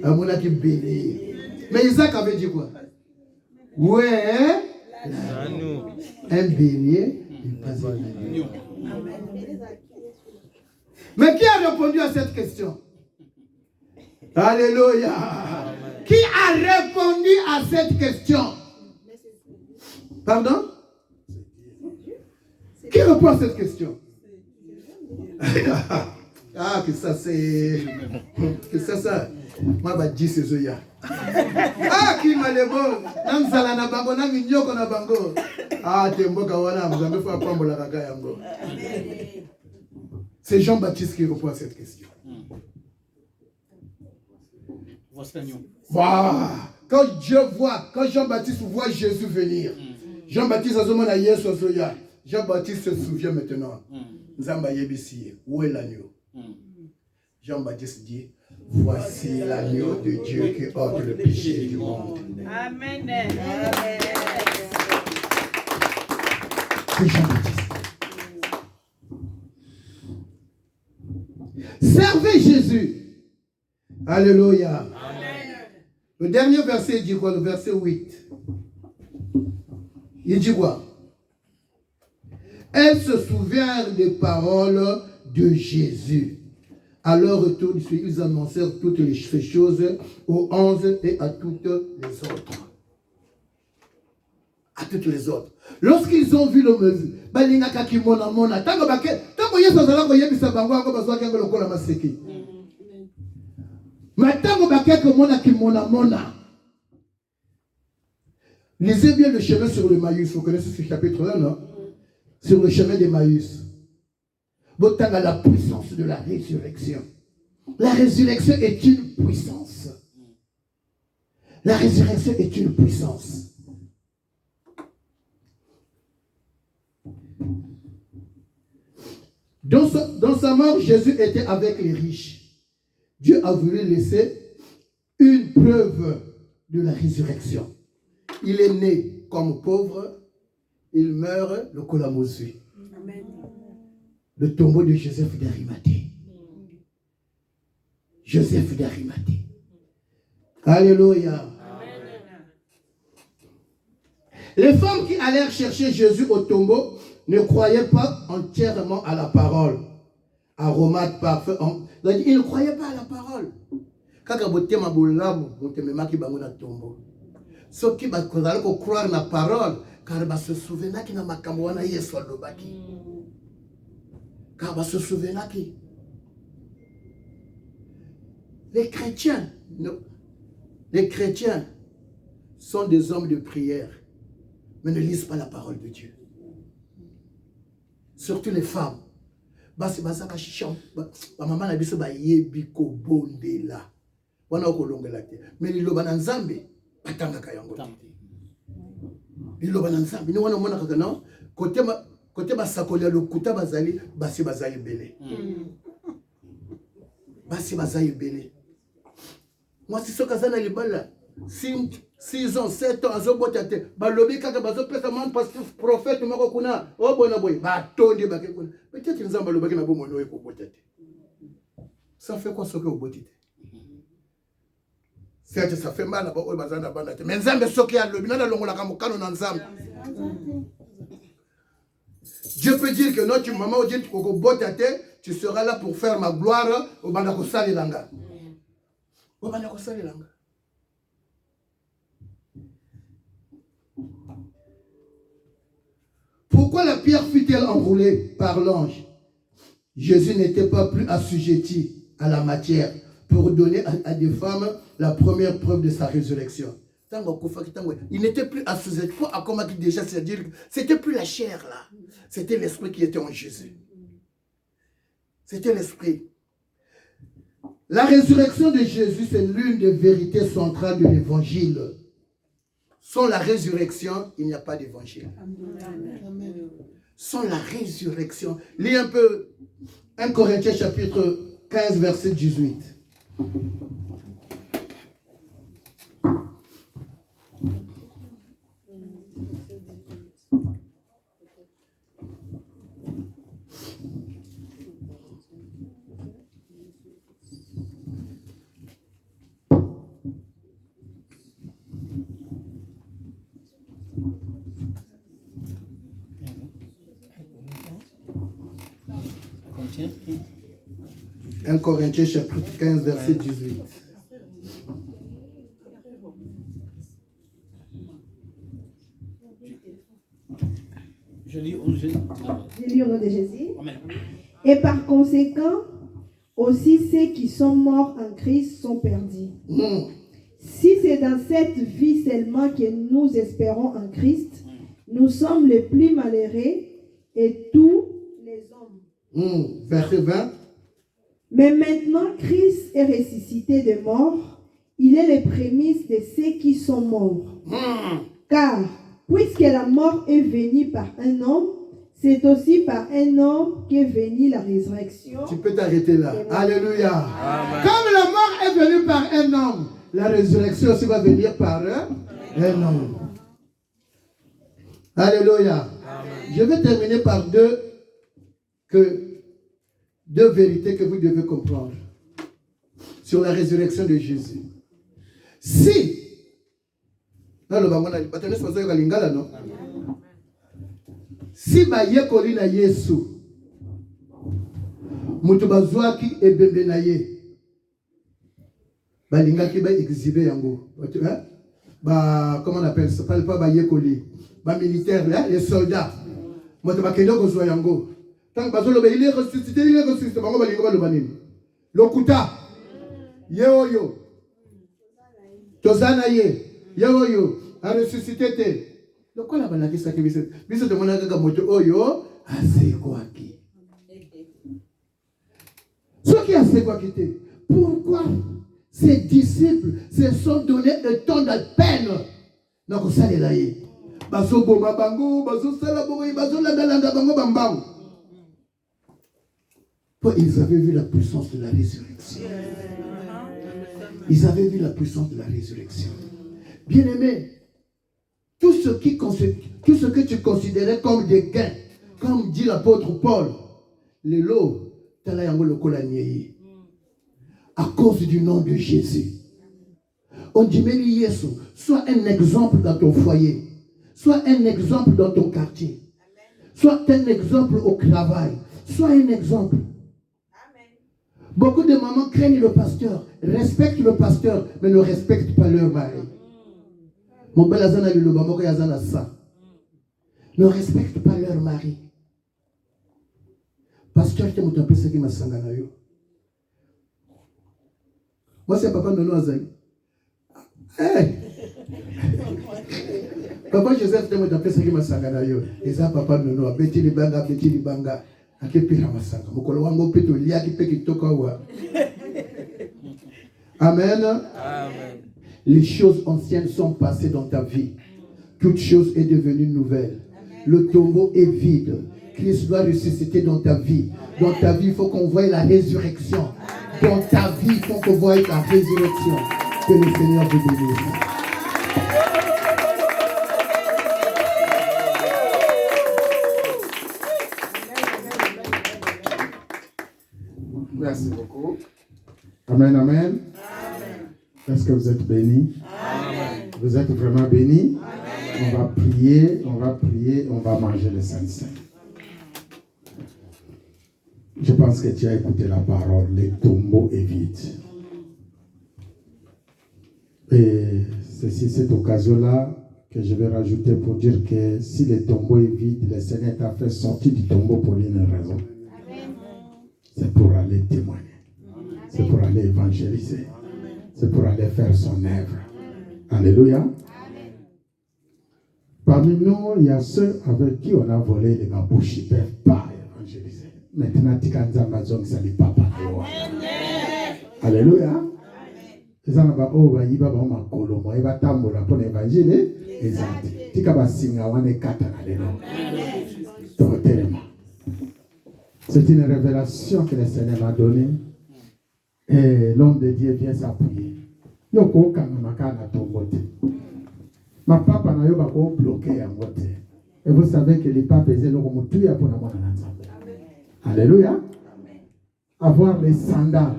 Amona ki bélier. Mais Isaac avait dit quoi? Ouais. Un bélier, pas un agneau. Mais qui a répondu à cette question? Alléluia. Qui a répondu à cette question? Pardon? Qui répond à cette question? Ah, que ça c'est... Que ça... Moi, je dis c'est Zoya. Ah, qui m'a les bons? Namzala na bango, naminyoko na bango. Ah, temboka wana, vous avez fait un pambo la raga yango. C'est Jean-Baptiste qui répond à cette question. Wow. Quand Jean-Baptiste voit Jésus venir, Jean-Baptiste a demandé à Yesu Zoya. Jean-Baptiste se souvient maintenant. Nzamba yebisi, où est l'agneau? Jean-Baptiste dit, voici l'agneau de Dieu qui ôte le péché du monde. Amen. C'est Jean-Baptiste. Servez Jésus. Alléluia. Amen. Le dernier verset, il dit quoi? Le verset 8. Il dit quoi? Elle se souvient des paroles de Jésus. À leur retour, ils annoncèrent toutes ces choses aux 11 et à toutes les autres. À toutes les autres. Lorsqu'ils ont vu le Messie, lisez bien le chemin sur le Maïs. Vous connaissez ce chapitre-là, non? Sur le chemin des Maïs. Botanga, la puissance de la résurrection. La résurrection est une puissance. La résurrection est une puissance. Dans sa mort, Jésus était avec les riches. Dieu a voulu laisser une preuve de la résurrection. Il est né comme pauvre, il meurt le col à Mosu. Le tombeau de Joseph d'Arimathée. Joseph d'Arimathée. Alléluia. Amen. Les femmes qui allèrent chercher Jésus au tombeau ne croyaient pas entièrement à la parole. Aromate parfait. Ils ne croyaient pas à la parole. Quand ceux qui croire à la parole, car ils se souviennent qu'il y a un makamouana Yesu alobaki. Car ils se souviennent qu'il les chrétiens sont des hommes de prière, mais ne lisent pas la parole de Dieu. Surtout les femmes. Mais les lobananzambe batangaka yango. Les lobananzambe ni wana mona kaka non côté basakolia lokuta bazali basi bazali belé. Basi bazali belé. Moi si soka zana libala 6 ans 7 ans azobotate balobi kaka bazopesa man parce que prophète moko kuna o bona boy batondi bakekuna peut-être nzamba lobaki na bomono eko botate. Ça fait quoi soka obotite? Certes, ça fait mal à beaucoup de gens. Mais Nzambe soki a lobi na longola kamukano na Nzambe. Dieu peut dire que non, tu maman ou dit tu seras là pour faire ma gloire au bandako salilanga. Au bandako salilanga. Pourquoi la pierre fut-elle enroulée par l'ange? Jésus n'était pas plus assujetti à la matière pour donner à des femmes la première preuve de sa résurrection. Il n'était plus assujetti à comment déjà, c'est-à-dire que c'était plus la chair là. C'était l'esprit qui était en Jésus. C'était l'esprit. La résurrection de Jésus, c'est l'une des vérités centrales de l'évangile. Sans la résurrection, il n'y a pas d'évangile. Sans la résurrection. Lis un peu 1 Corinthiens chapitre 15, verset 18. Un Corinthiens chapitre 15, verset 18. Je lis au nom de Jésus. Et par conséquent, aussi ceux qui sont morts en Christ sont perdus. Si c'est dans cette vie seulement que nous espérons en Christ, nous sommes les plus malheureux et tous les hommes. Verset 20. Mais maintenant, Christ est ressuscité des morts. Il est les prémices de ceux qui sont morts. Car, puisque la mort est venue par un homme, c'est aussi par un homme qu'est venue la résurrection. Tu peux t'arrêter là. Alléluia. Amen. Comme la mort est venue par un homme, la résurrection aussi va venir par un homme. Alléluia. Amen. Je vais terminer par deux vérités que vous devez comprendre sur la résurrection de Jésus. Si bayekoli na Yesu mutu bazwaki ebembe na ye balingaki ba exhiber yango comment on appelle ça, pas bayekoli ba militaire là, les soldats mutu bakendo kozwa yango tant bazoloba il est ressuscité bango balingo baloba nini lokuta yeoyo tozana ye yeoyo a ressuscité te. Lokola balakisaki biso tomona kaka moto oyo asekwaki. Soki asekwaki te. Pourquoi ces disciples se sont donné un temps de peine na kosalela ye? Bazo boma bango, bazo sala bango, bazo landalanga bango bambango. Ils avaient vu la puissance de la résurrection. Ils avaient vu la puissance de la résurrection. Bien-aimés, tout ce que tu considérais comme des gains, comme dit l'apôtre Paul, les lots, à cause du nom de Jésus. On dit, mais Yesu, sois un exemple dans ton foyer, sois un exemple dans ton quartier, sois un exemple au travail, sois un exemple. Beaucoup de mamans craignent le pasteur, respectent le pasteur, mais ne respectent pas leur mari. Ne respectent pas leur mari. Pasteur, tu m'as appelé ce qui m'a sanganayo. Moi, c'est papa Nono Azaï. Hey! Papa Joseph, tu m'as appelé ce qui m'a sanganayo. Et ça, papa Nono, Betty Libanga. Amen. Amen. Les choses anciennes sont passées dans ta vie. Toute chose est devenue nouvelle. Amen. Le tombeau est vide. Christ doit ressusciter dans ta vie. Dans ta vie, il faut qu'on voie la résurrection. Dans ta vie, il faut qu'on voie la résurrection. Que le Seigneur vous bénisse. Merci beaucoup. Amen, amen. Amen. Est-ce que vous êtes bénis? Amen. Vous êtes vraiment bénis? Amen. On va prier, on va manger le Saint-Saint. Je pense que tu as écouté la parole. Le tombeau est vide. Et c'est cette occasion-là que je vais rajouter pour dire que si le tombeau est vide, le Seigneur t'a fait sortir du tombeau pour une raison. C'est pour aller témoigner. C'est pour aller évangéliser. C'est pour aller faire son œuvre. Alléluia. Parmi nous, il y a ceux avec qui on a volé les babouches. Ils ne peuvent pas évangéliser. Maintenant, tu as dit ça n'est pas par loi. Alléluia. Les gens ont dit, ils vont tambola pour l'évangile. Exact. Tu vas singa wane katana lelo. C'est une révélation que le Seigneur m'a donnée. Et l'homme de Dieu vient s'appuyer. Yoko kanga na tombote. Ma papa na yo bako bloqué en vote. Et vous savez que les papes étaient le remutuya pour la mona ensemble. Alléluia. Avoir les sandales,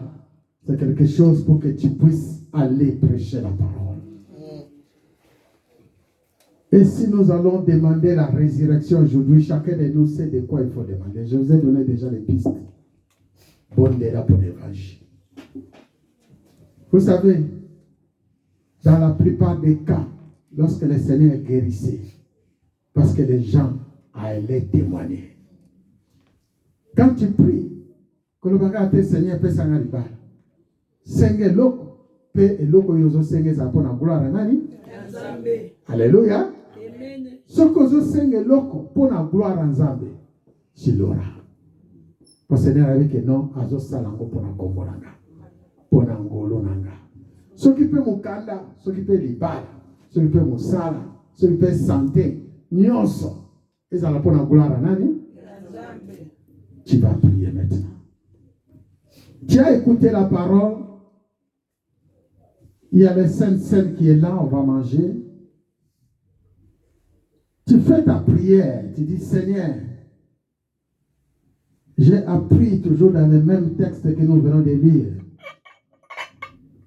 c'est quelque chose pour que tu puisses aller prêcher la parole. Et si nous allons demander la résurrection aujourd'hui, chacun de nous sait de quoi il faut demander. Je vous ai donné déjà les pistes. Bonne là pour l'évangile. Vous savez, dans la plupart des cas, lorsque le Seigneur guérissait, parce que les gens allaient témoigner. Quand tu pries, que le bagage te Seigneur peut s'en arriver. Seigneur loko, pe loko yozo Seigneur ça pour la gloire à nani? Alléluia. Ce que je Seigneur loko pour la gloire en Zambé, c'est l'ora. Parce que Seigneur avait que non, azo salango pour la kombolanga, pour la ngolo nanga. Ce qui peut mukanda, ce qui peut libala, ce qui peut musala, ce qui peut santé, nyonso. Et ça la pour la gloire à nani? Tu vas prier maintenant. Tu as écouté la parole. Il y a le Saint-Saint qui est là, on va manger. Tu fais ta prière, tu dis Seigneur, j'ai appris toujours dans les mêmes textes que nous venons de lire.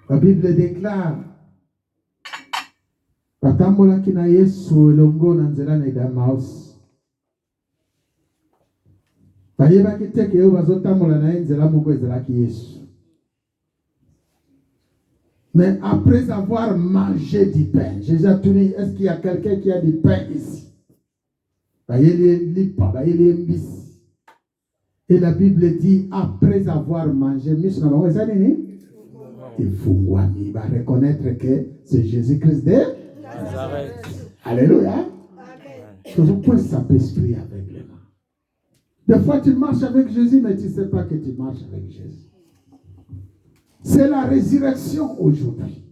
La Bible déclare Patambola kina Yesu elongo na nzela na Emmaus. Bayeba kiteke yo bazotambola na nzela moko ezalaki Yesu. Mais après avoir mangé du pain, Jésus a dit, est-ce qu'il y a quelqu'un qui a du pain ici? Et la Bible dit, après avoir mangé, il va reconnaître que c'est Jésus-Christ de Nazareth. Alléluia. Toujours point ça peut esprit avec les mains. Des fois tu marches avec Jésus, mais tu ne sais pas que tu marches avec Jésus. C'est la résurrection aujourd'hui.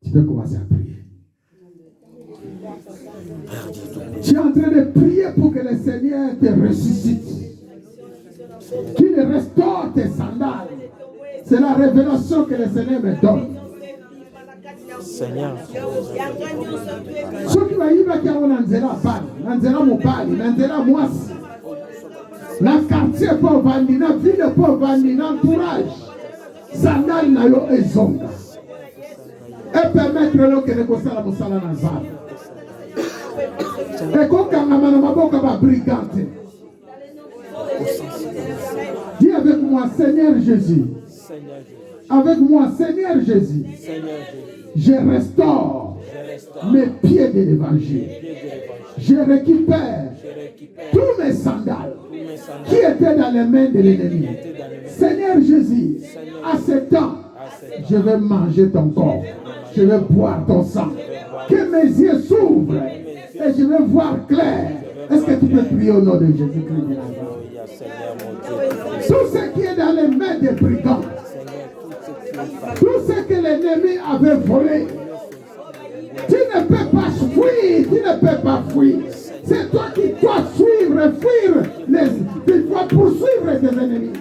Tu peux commencer à prier. Tu es en train de prier pour que le Seigneur te ressuscite. Qu'il restaure tes sandales. C'est la révélation que le Seigneur me donne. Seigneur. Ce qui va y avoir qui a un anzela bali, anzela mobali, anzela mwasi. La quartier pour vendre, la ville pour vendre, l'entourage. Sandal na yo ezonga. Et permettre le que negocie la musala na zala. Et quand on a maboka ba brigante. Dis avec moi Seigneur Jésus. Avec moi Seigneur Jésus. Je restaure mes pieds de l'évangile. Je récupère tous mes sandales qui étaient dans les mains de l'ennemi. Seigneur Jésus, à ce temps, je vais manger ton corps. Je vais boire ton sang. Que mes yeux s'ouvrent et je vais voir clair. Est-ce que tu peux prier au nom de Jésus-Christ? Tout ce qui est dans les mains des brigands, tout ce que l'ennemi avait volé, tu ne peux pas fuir, tu ne peux pas fuir. C'est toi qui dois fuir, tu dois poursuivre tes ennemis.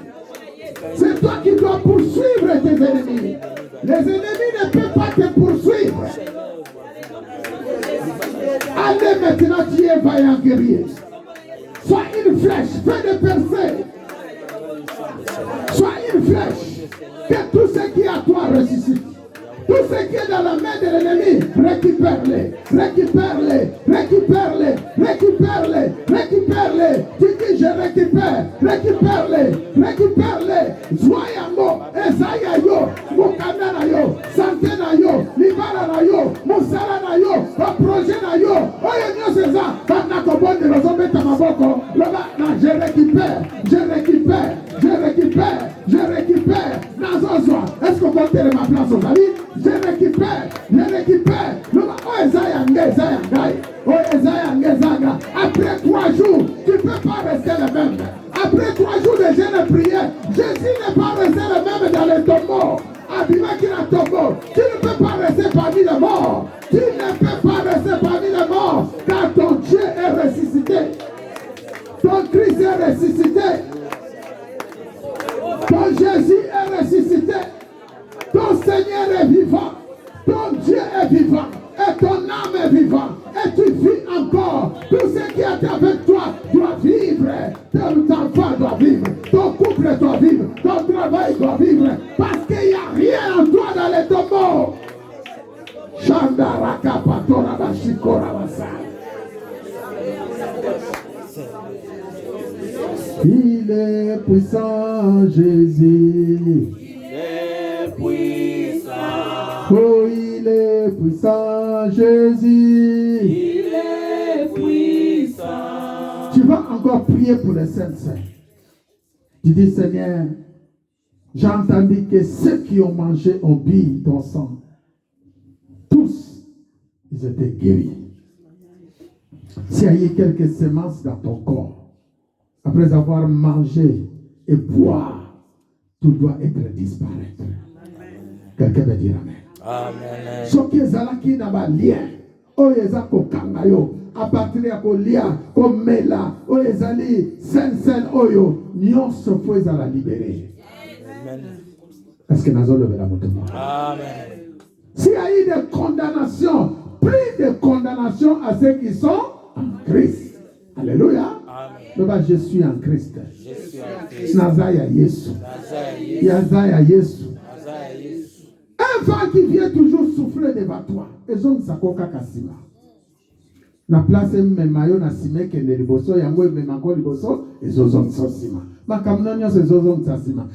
C'est toi qui dois poursuivre tes ennemis. Les ennemis ne peuvent pas te poursuivre. Allez maintenant, tu es vaillant guerrier. Sois une flèche, fais des percées. Sois une flèche. Que tout ce qui est à toi ressuscite. Tout ce qui est dans la main de l'ennemi, récupère-les, récupère-les, récupère-les, récupère-les, récupère-les. Tu dis je récupère, récupère-les, récupère-les. Zoyango, Ezaya yo, Mokanda na yo, Santé na yo, Libara na yo, Moussala na yo, projet na yo, Je récupère. Est-ce qu'on peut tenir ma place aux amis? Je récupère. Après 3 jours, tu ne peux pas rester le même. Après 3 jours de jeûne et prière, Jésus n'est pas resté le même dans les tombeaux. Tu ne peux pas rester parmi les morts. Car ton Dieu est ressuscité. Ton Christ est ressuscité. Ton Jésus est ressuscité. Ton Seigneur est vivant. Ton Dieu est vivant. Et ton âme est vivante. Et tu vis encore. Tout ce qui est avec toi doit vivre. Ton enfant doit vivre. Ton couple doit vivre. Ton travail doit vivre. Parce qu'il n'y a rien en toi dans les tombeaux. Chandaraka patora bashikora basai. Il est puissant, Jésus. Il est puissant. Oh, il est puissant, Jésus. Il est puissant. Tu vas encore prier pour les saints. Tu dis, Seigneur, j'ai entendu que ceux qui ont mangé ont bu ton sang. Tous, ils étaient guéris. S'il y a eu quelques semences dans ton corps, après avoir mangé et boire, tout doit être disparaître. Quelqu'un veut dire Amen. Amen. Ce qui est là qui n'a pas lien, à partir de lien, comme Mela, Oyezali, Sen, Oyo, Nyon se fait à la libérer. Amen. Est-ce que nous avons levé la montagne? Amen. S'il y a eu des condamnations, plus de condamnations à ceux qui sont en Christ. Alléluia. Amen. Je suis en Christ. Je suis en Christ. Nazaya Yesu. Nazaya Yazaya Yesu. Yesu. Un vent qui vient toujours souffler devant toi. Et zone sakoka kasima. Na place memayo na sime kende liboso yango memako liboso et zozon sosima. Makamnonyo se zozon sosima.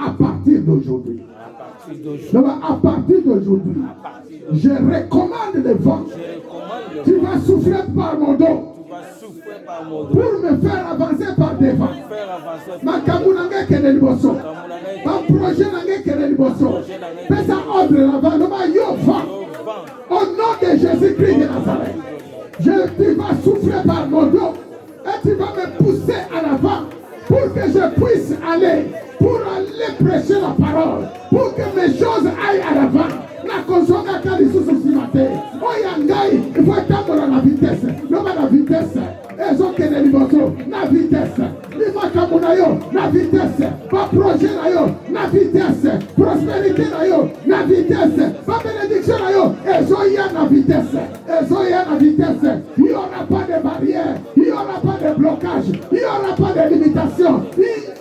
À partir d'aujourd'hui. À partir d'aujourd'hui. Je recommande le vent. Tu vas souffler par mon dos. Pour me faire avancer par devant. Makamunanga kende liboso. Un projet nanga kende liboso. Pesa ordre là-bas. Yo vent. Au nom de Jésus-Christ de Nazareth. Tu vas souffler par mon dos. Et tu vas me pousser à l'avant. Pour que je puisse aller. Pour aller prêcher la parole. Pour que mes choses aillent à l'avant. La consonga kalisu sosimate. Oyangai. Il faut attendre la vitesse. Non, la vitesse. Ezo kene liboso. La vitesse. Lima kamunayo. La vitesse. Pas projet na yo. La vitesse. Prospérité na yo. La vitesse. Pas bénédiction na yo. Ezo ya la vitesse. Ezo ya la vitesse. Il n'y aura pas de barrière. Il n'y aura pas de blocage. Il n'y aura pas de limitation.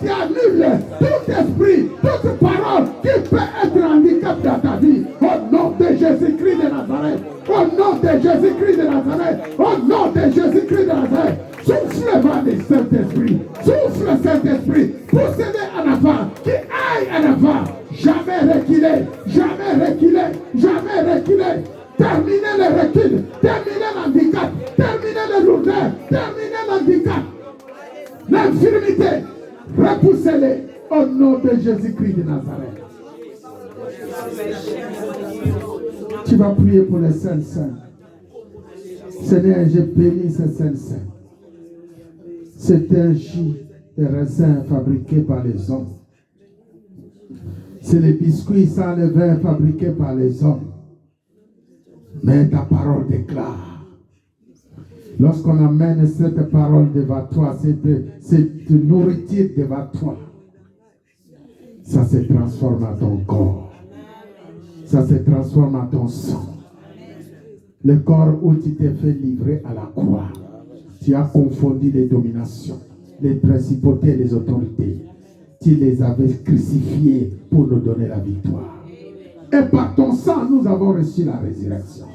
Il annule tout esprit, toute parole qui peut être handicap dans ta vie. Au nom de Jésus-Christ de Nazareth. Au nom de Jésus-Christ de Nazareth. Au nom de Jésus-Christ de Nazareth. Souffle le vent du Saint-Esprit. Souffle le Saint-Esprit. Poussez-les en avant. Qui aille en avant. Jamais reculer. Jamais reculer. Jamais reculer. Terminez le recul. Terminez l'handicap. Terminez le lourdeur. Terminez l'handicap. L'infirmité. Repoussez-les. Au nom de Jésus-Christ de Nazareth. Tu vas prier pour les saints. Seigneur, je bénis ces saints. C'est un jus de raisin fabriqué par les hommes. C'est les biscuits sans le vin fabriqués par les hommes. Mais ta parole déclare. Lorsqu'on amène cette parole devant toi, cette nourriture devant toi, ça se transforme à ton corps. Ça se transforme à ton sang. Le corps où tu t'es fait livrer à la croix. Tu as confondu les dominations, les principautés et les autorités. Tu les avais crucifiés pour nous donner la victoire. Et par ton sang, nous avons reçu la résurrection.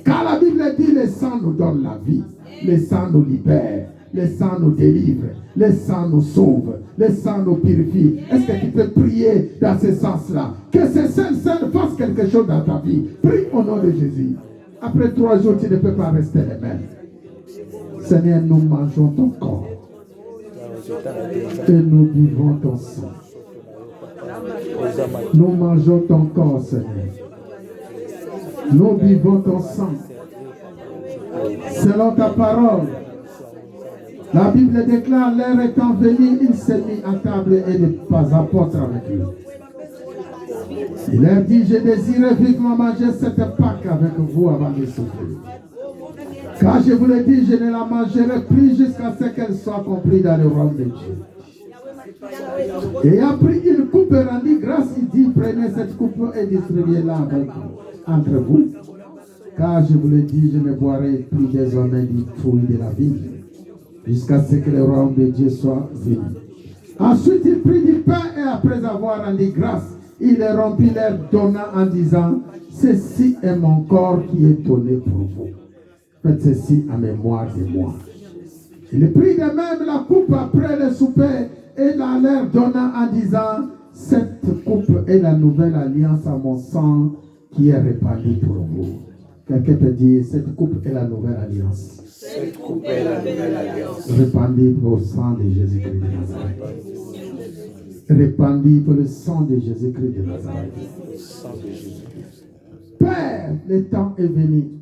Car la Bible dit, le sang nous donne la vie. Le sang nous libère. Le sang nous délivre. Le sang nous sauve. Le sang nous purifie. Est-ce que tu peux prier dans ce sens-là? Que ce sang fasse quelque chose dans ta vie. Prie au nom de Jésus. Après 3 jours, tu ne peux pas rester les mêmes. Seigneur, nous mangeons ton corps. Et nous buvons ton sang. Nous mangeons ton corps, Seigneur. Nous buvons ton sang. Selon ta parole, la Bible déclare, l'heure étant venue, il s'est mis à table et ne pas apôtre avec lui. Il leur dit, je désirais vivement manger cette Pâque avec vous avant de souffrir. Car je vous l'ai dit, je ne la mangerai plus jusqu'à ce qu'elle soit accomplie dans le royaume de Dieu. Et a pris une coupe et rendit grâce, il dit, prenez cette coupe et distribuez-la entre vous. Car je vous l'ai dit, je ne boirai plus désormais du fruit de la vie, jusqu'à ce que le royaume de Dieu soit venu. Ensuite, il prit du pain et après avoir rendu grâce, il le rompit, leur donna en disant, ceci est mon corps qui est donné pour vous. Faites ceci en mémoire de moi. Il prit de même la coupe après le souper et la leur donna en disant, cette coupe est la nouvelle alliance à mon sang qui est répandue pour vous. Quelqu'un peut dire, cette coupe est la nouvelle alliance. Cette coupe est la nouvelle alliance. Répandue pour le sang de Jésus-Christ de Nazareth. Répandue pour le sang de Jésus-Christ de Nazareth. Père, le temps est venu.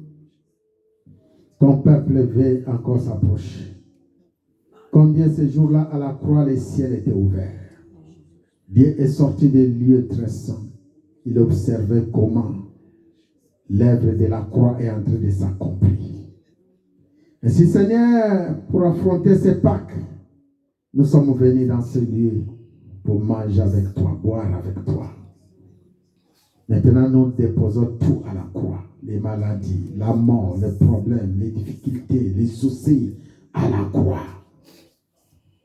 Ton peuple veut encore s'approcher. Combien ce jour-là, à la croix, le ciel était ouvert. Dieu est sorti des lieux très saints. Il observait comment l'œuvre de la croix est en train de s'accomplir. Ainsi, Seigneur, pour affronter ces Pâques, nous sommes venus dans ce lieu pour manger avec toi, boire avec toi. Maintenant, nous déposons tout à la croix. Les maladies, la mort, les problèmes, les difficultés, les soucis à la croix.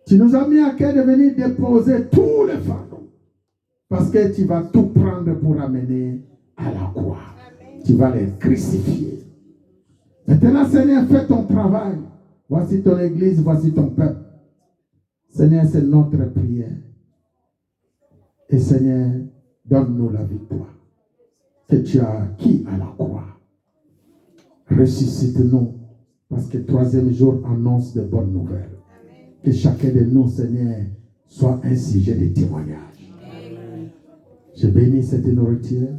Tu nous as mis à cœur de venir déposer tous les fardeaux. Parce que tu vas tout prendre pour amener à la croix. Tu vas les crucifier. Maintenant, Seigneur, fais ton travail. Voici ton église, voici ton peuple. Seigneur, c'est notre prière. Et Seigneur, donne-nous la victoire que tu as acquis à la croix. Ressuscite-nous, parce que le troisième jour annonce de bonnes nouvelles. Que chacun de nous, Seigneur, soit un sujet de témoignage. Je bénis cette nourriture,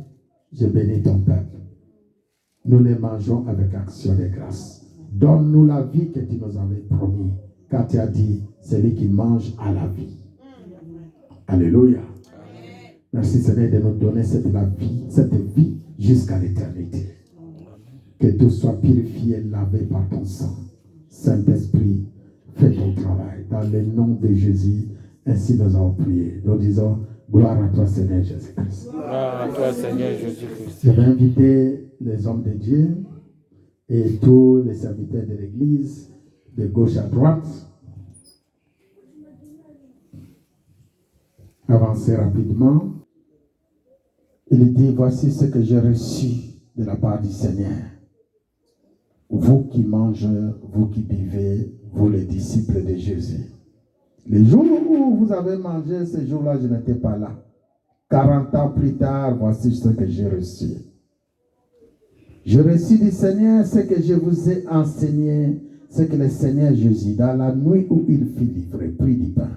je bénis ton peuple. Nous les mangeons avec action de grâce. Donne-nous la vie que tu nous avais promis, car tu as dit, celui qui mange a la vie. Alléluia. Merci Seigneur de nous donner cette vie jusqu'à l'éternité. Que tout soit purifié, lavé par ton sang. Saint-Esprit, fais ton travail. Dans le nom de Jésus, ainsi nous avons prié. Nous disons, gloire à toi Seigneur Jésus-Christ. Gloire à toi Seigneur Jésus-Christ. Je vais inviter les hommes de Dieu et tous les serviteurs de l'Église, de gauche à droite, avancer rapidement. Il dit, voici ce que j'ai reçu de la part du Seigneur. Vous qui mangez, vous qui buvez, vous les disciples de Jésus. Les jours où vous avez mangé, ce jour-là, je n'étais pas là. 40 ans plus tard, voici ce que j'ai reçu. Je reçus du Seigneur ce que je vous ai enseigné, ce que le Seigneur Jésus, dans la nuit où il fut livré, prit du pain.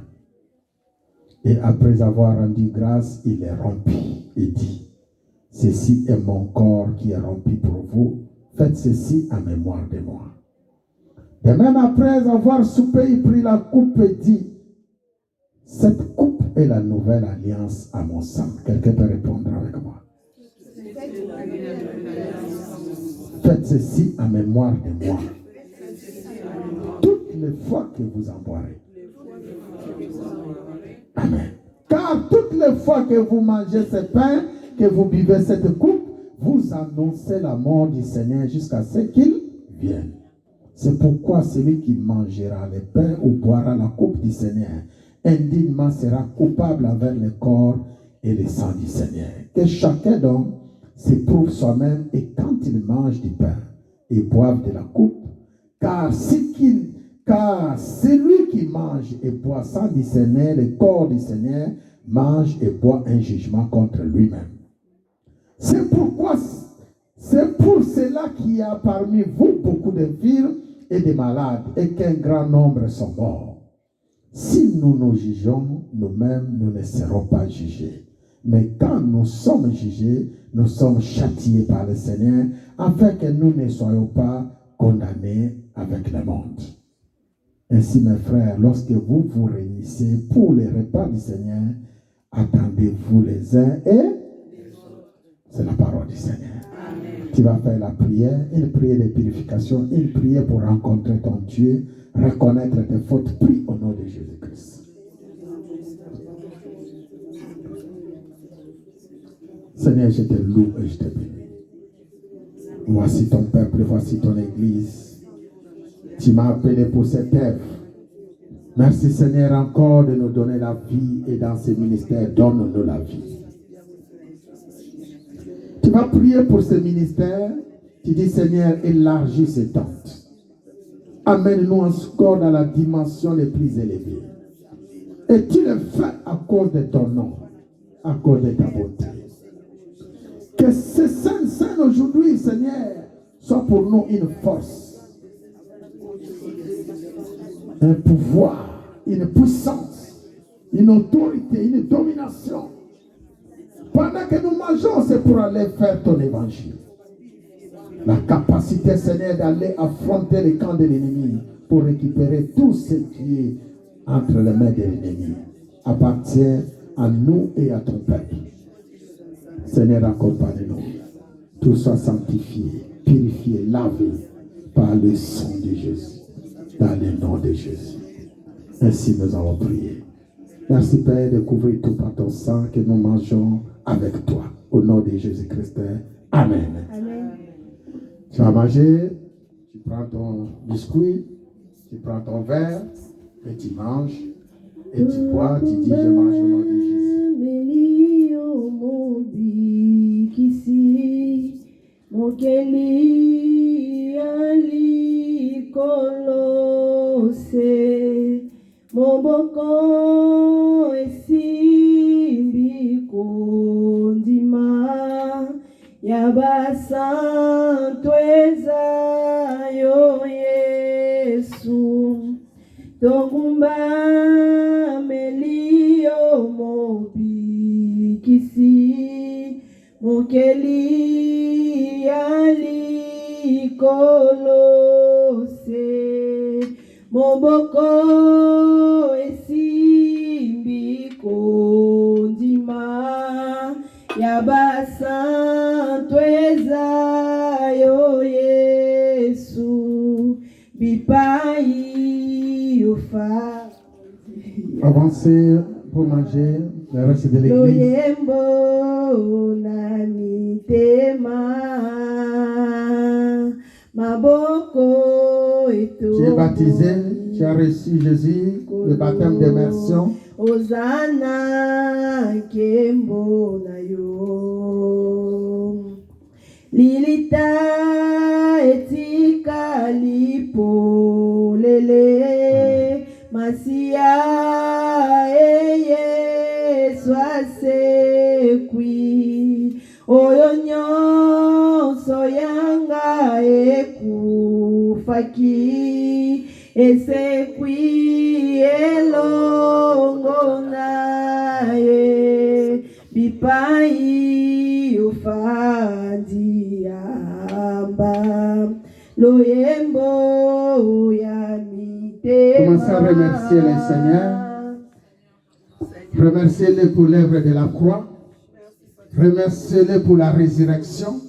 Et après avoir rendu grâce, il est rompit et dit, ceci est mon corps qui est rompu pour vous. Faites ceci en mémoire de moi. De même après avoir soupé, il prit la coupe et dit, cette coupe est la nouvelle alliance à mon sang. Quelqu'un peut répondre avec moi. Faites ceci en mémoire de moi. Toutes les fois que vous en boirez. Amen. Car toutes les fois que vous mangez ce pain, que vous buvez cette coupe, vous annoncez la mort du Seigneur jusqu'à ce qu'il vienne. C'est pourquoi celui qui mangera le pain ou boira la coupe du Seigneur, indignement sera coupable avec le corps et le sang du Seigneur. Que chacun donc s'éprouve soi-même et quand il mange du pain et boive de la coupe, car celui qui mange et boit sans discerner le corps du Seigneur, mange et boit un jugement contre lui-même. C'est pour cela qu'il y a parmi vous beaucoup d'infirmes et de malades et qu'un grand nombre sont morts. Si si nous nous jugeons nous-mêmes, nous ne serons pas jugés. Mais quand nous sommes jugés, nous sommes châtiés par le Seigneur, afin que nous ne soyons pas condamnés avec le monde. Ainsi, mes frères, lorsque vous vous réunissez pour les repas du Seigneur, attendez-vous les uns et c'est la parole du Seigneur. Amen. Tu vas faire la prière, une prière de purification, une prière pour rencontrer ton Dieu, reconnaître tes fautes, prie au nom de Jésus-Christ. Seigneur, je te loue et je te bénis. Voici ton peuple, voici ton église. Tu m'as appelé pour cette œuvre. Merci Seigneur encore de nous donner la vie et dans ce ministère, donne-nous la vie. Tu vas prier pour ce ministère. Tu dis Seigneur, élargis ces tentes. Amène-nous encore dans la dimension les plus élevées. Et tu le fais à cause de ton nom, à cause de ta bonté. Que ces scènes aujourd'hui, Seigneur, soient pour nous une force, un pouvoir, une puissance, une autorité, une domination. Pendant que nous mangeons, c'est pour aller faire ton évangile. La capacité, Seigneur, d'aller affronter les camps de l'ennemi pour récupérer tout ce qui est entre les mains de l'ennemi appartient à nous et à ton peuple. Seigneur, accompagne-nous. Tout soit sanctifié, purifié, lavé par le sang de Jésus. Dans le nom de Jésus. Ainsi nous avons prié. Merci Père de couvrir tout par ton sang que nous mangeons avec toi. Au nom de Jésus-Christ. Amen. Amen. Tu vas manger, tu prends ton biscuit, tu prends ton verre et tu manges et tu bois, tu dis je mange au nom de Jésus. Moboko esimbi kondima yabasantu ezayo Yesu tongumba melio mobikisi mokeli yali kolose moboko esimbi kondima yabasantu ezayo Yesu bipai ofa. Avancez pour manger le reste de l'église. Loyembo na mitema maboko eto. Tu es baptisé, tu as reçu Jésus, le baptême d'immersion. Ozana kembo na yo lilita etika lipo lele masia eye swasekwi oyo nyonso yanga ekufaki esekwi elongo naye bipai ufandi amba loyembo ya mitema. Commencez à remercier le Seigneur. Remerciez-le pour l'œuvre de la croix. Remerciez-le pour la résurrection.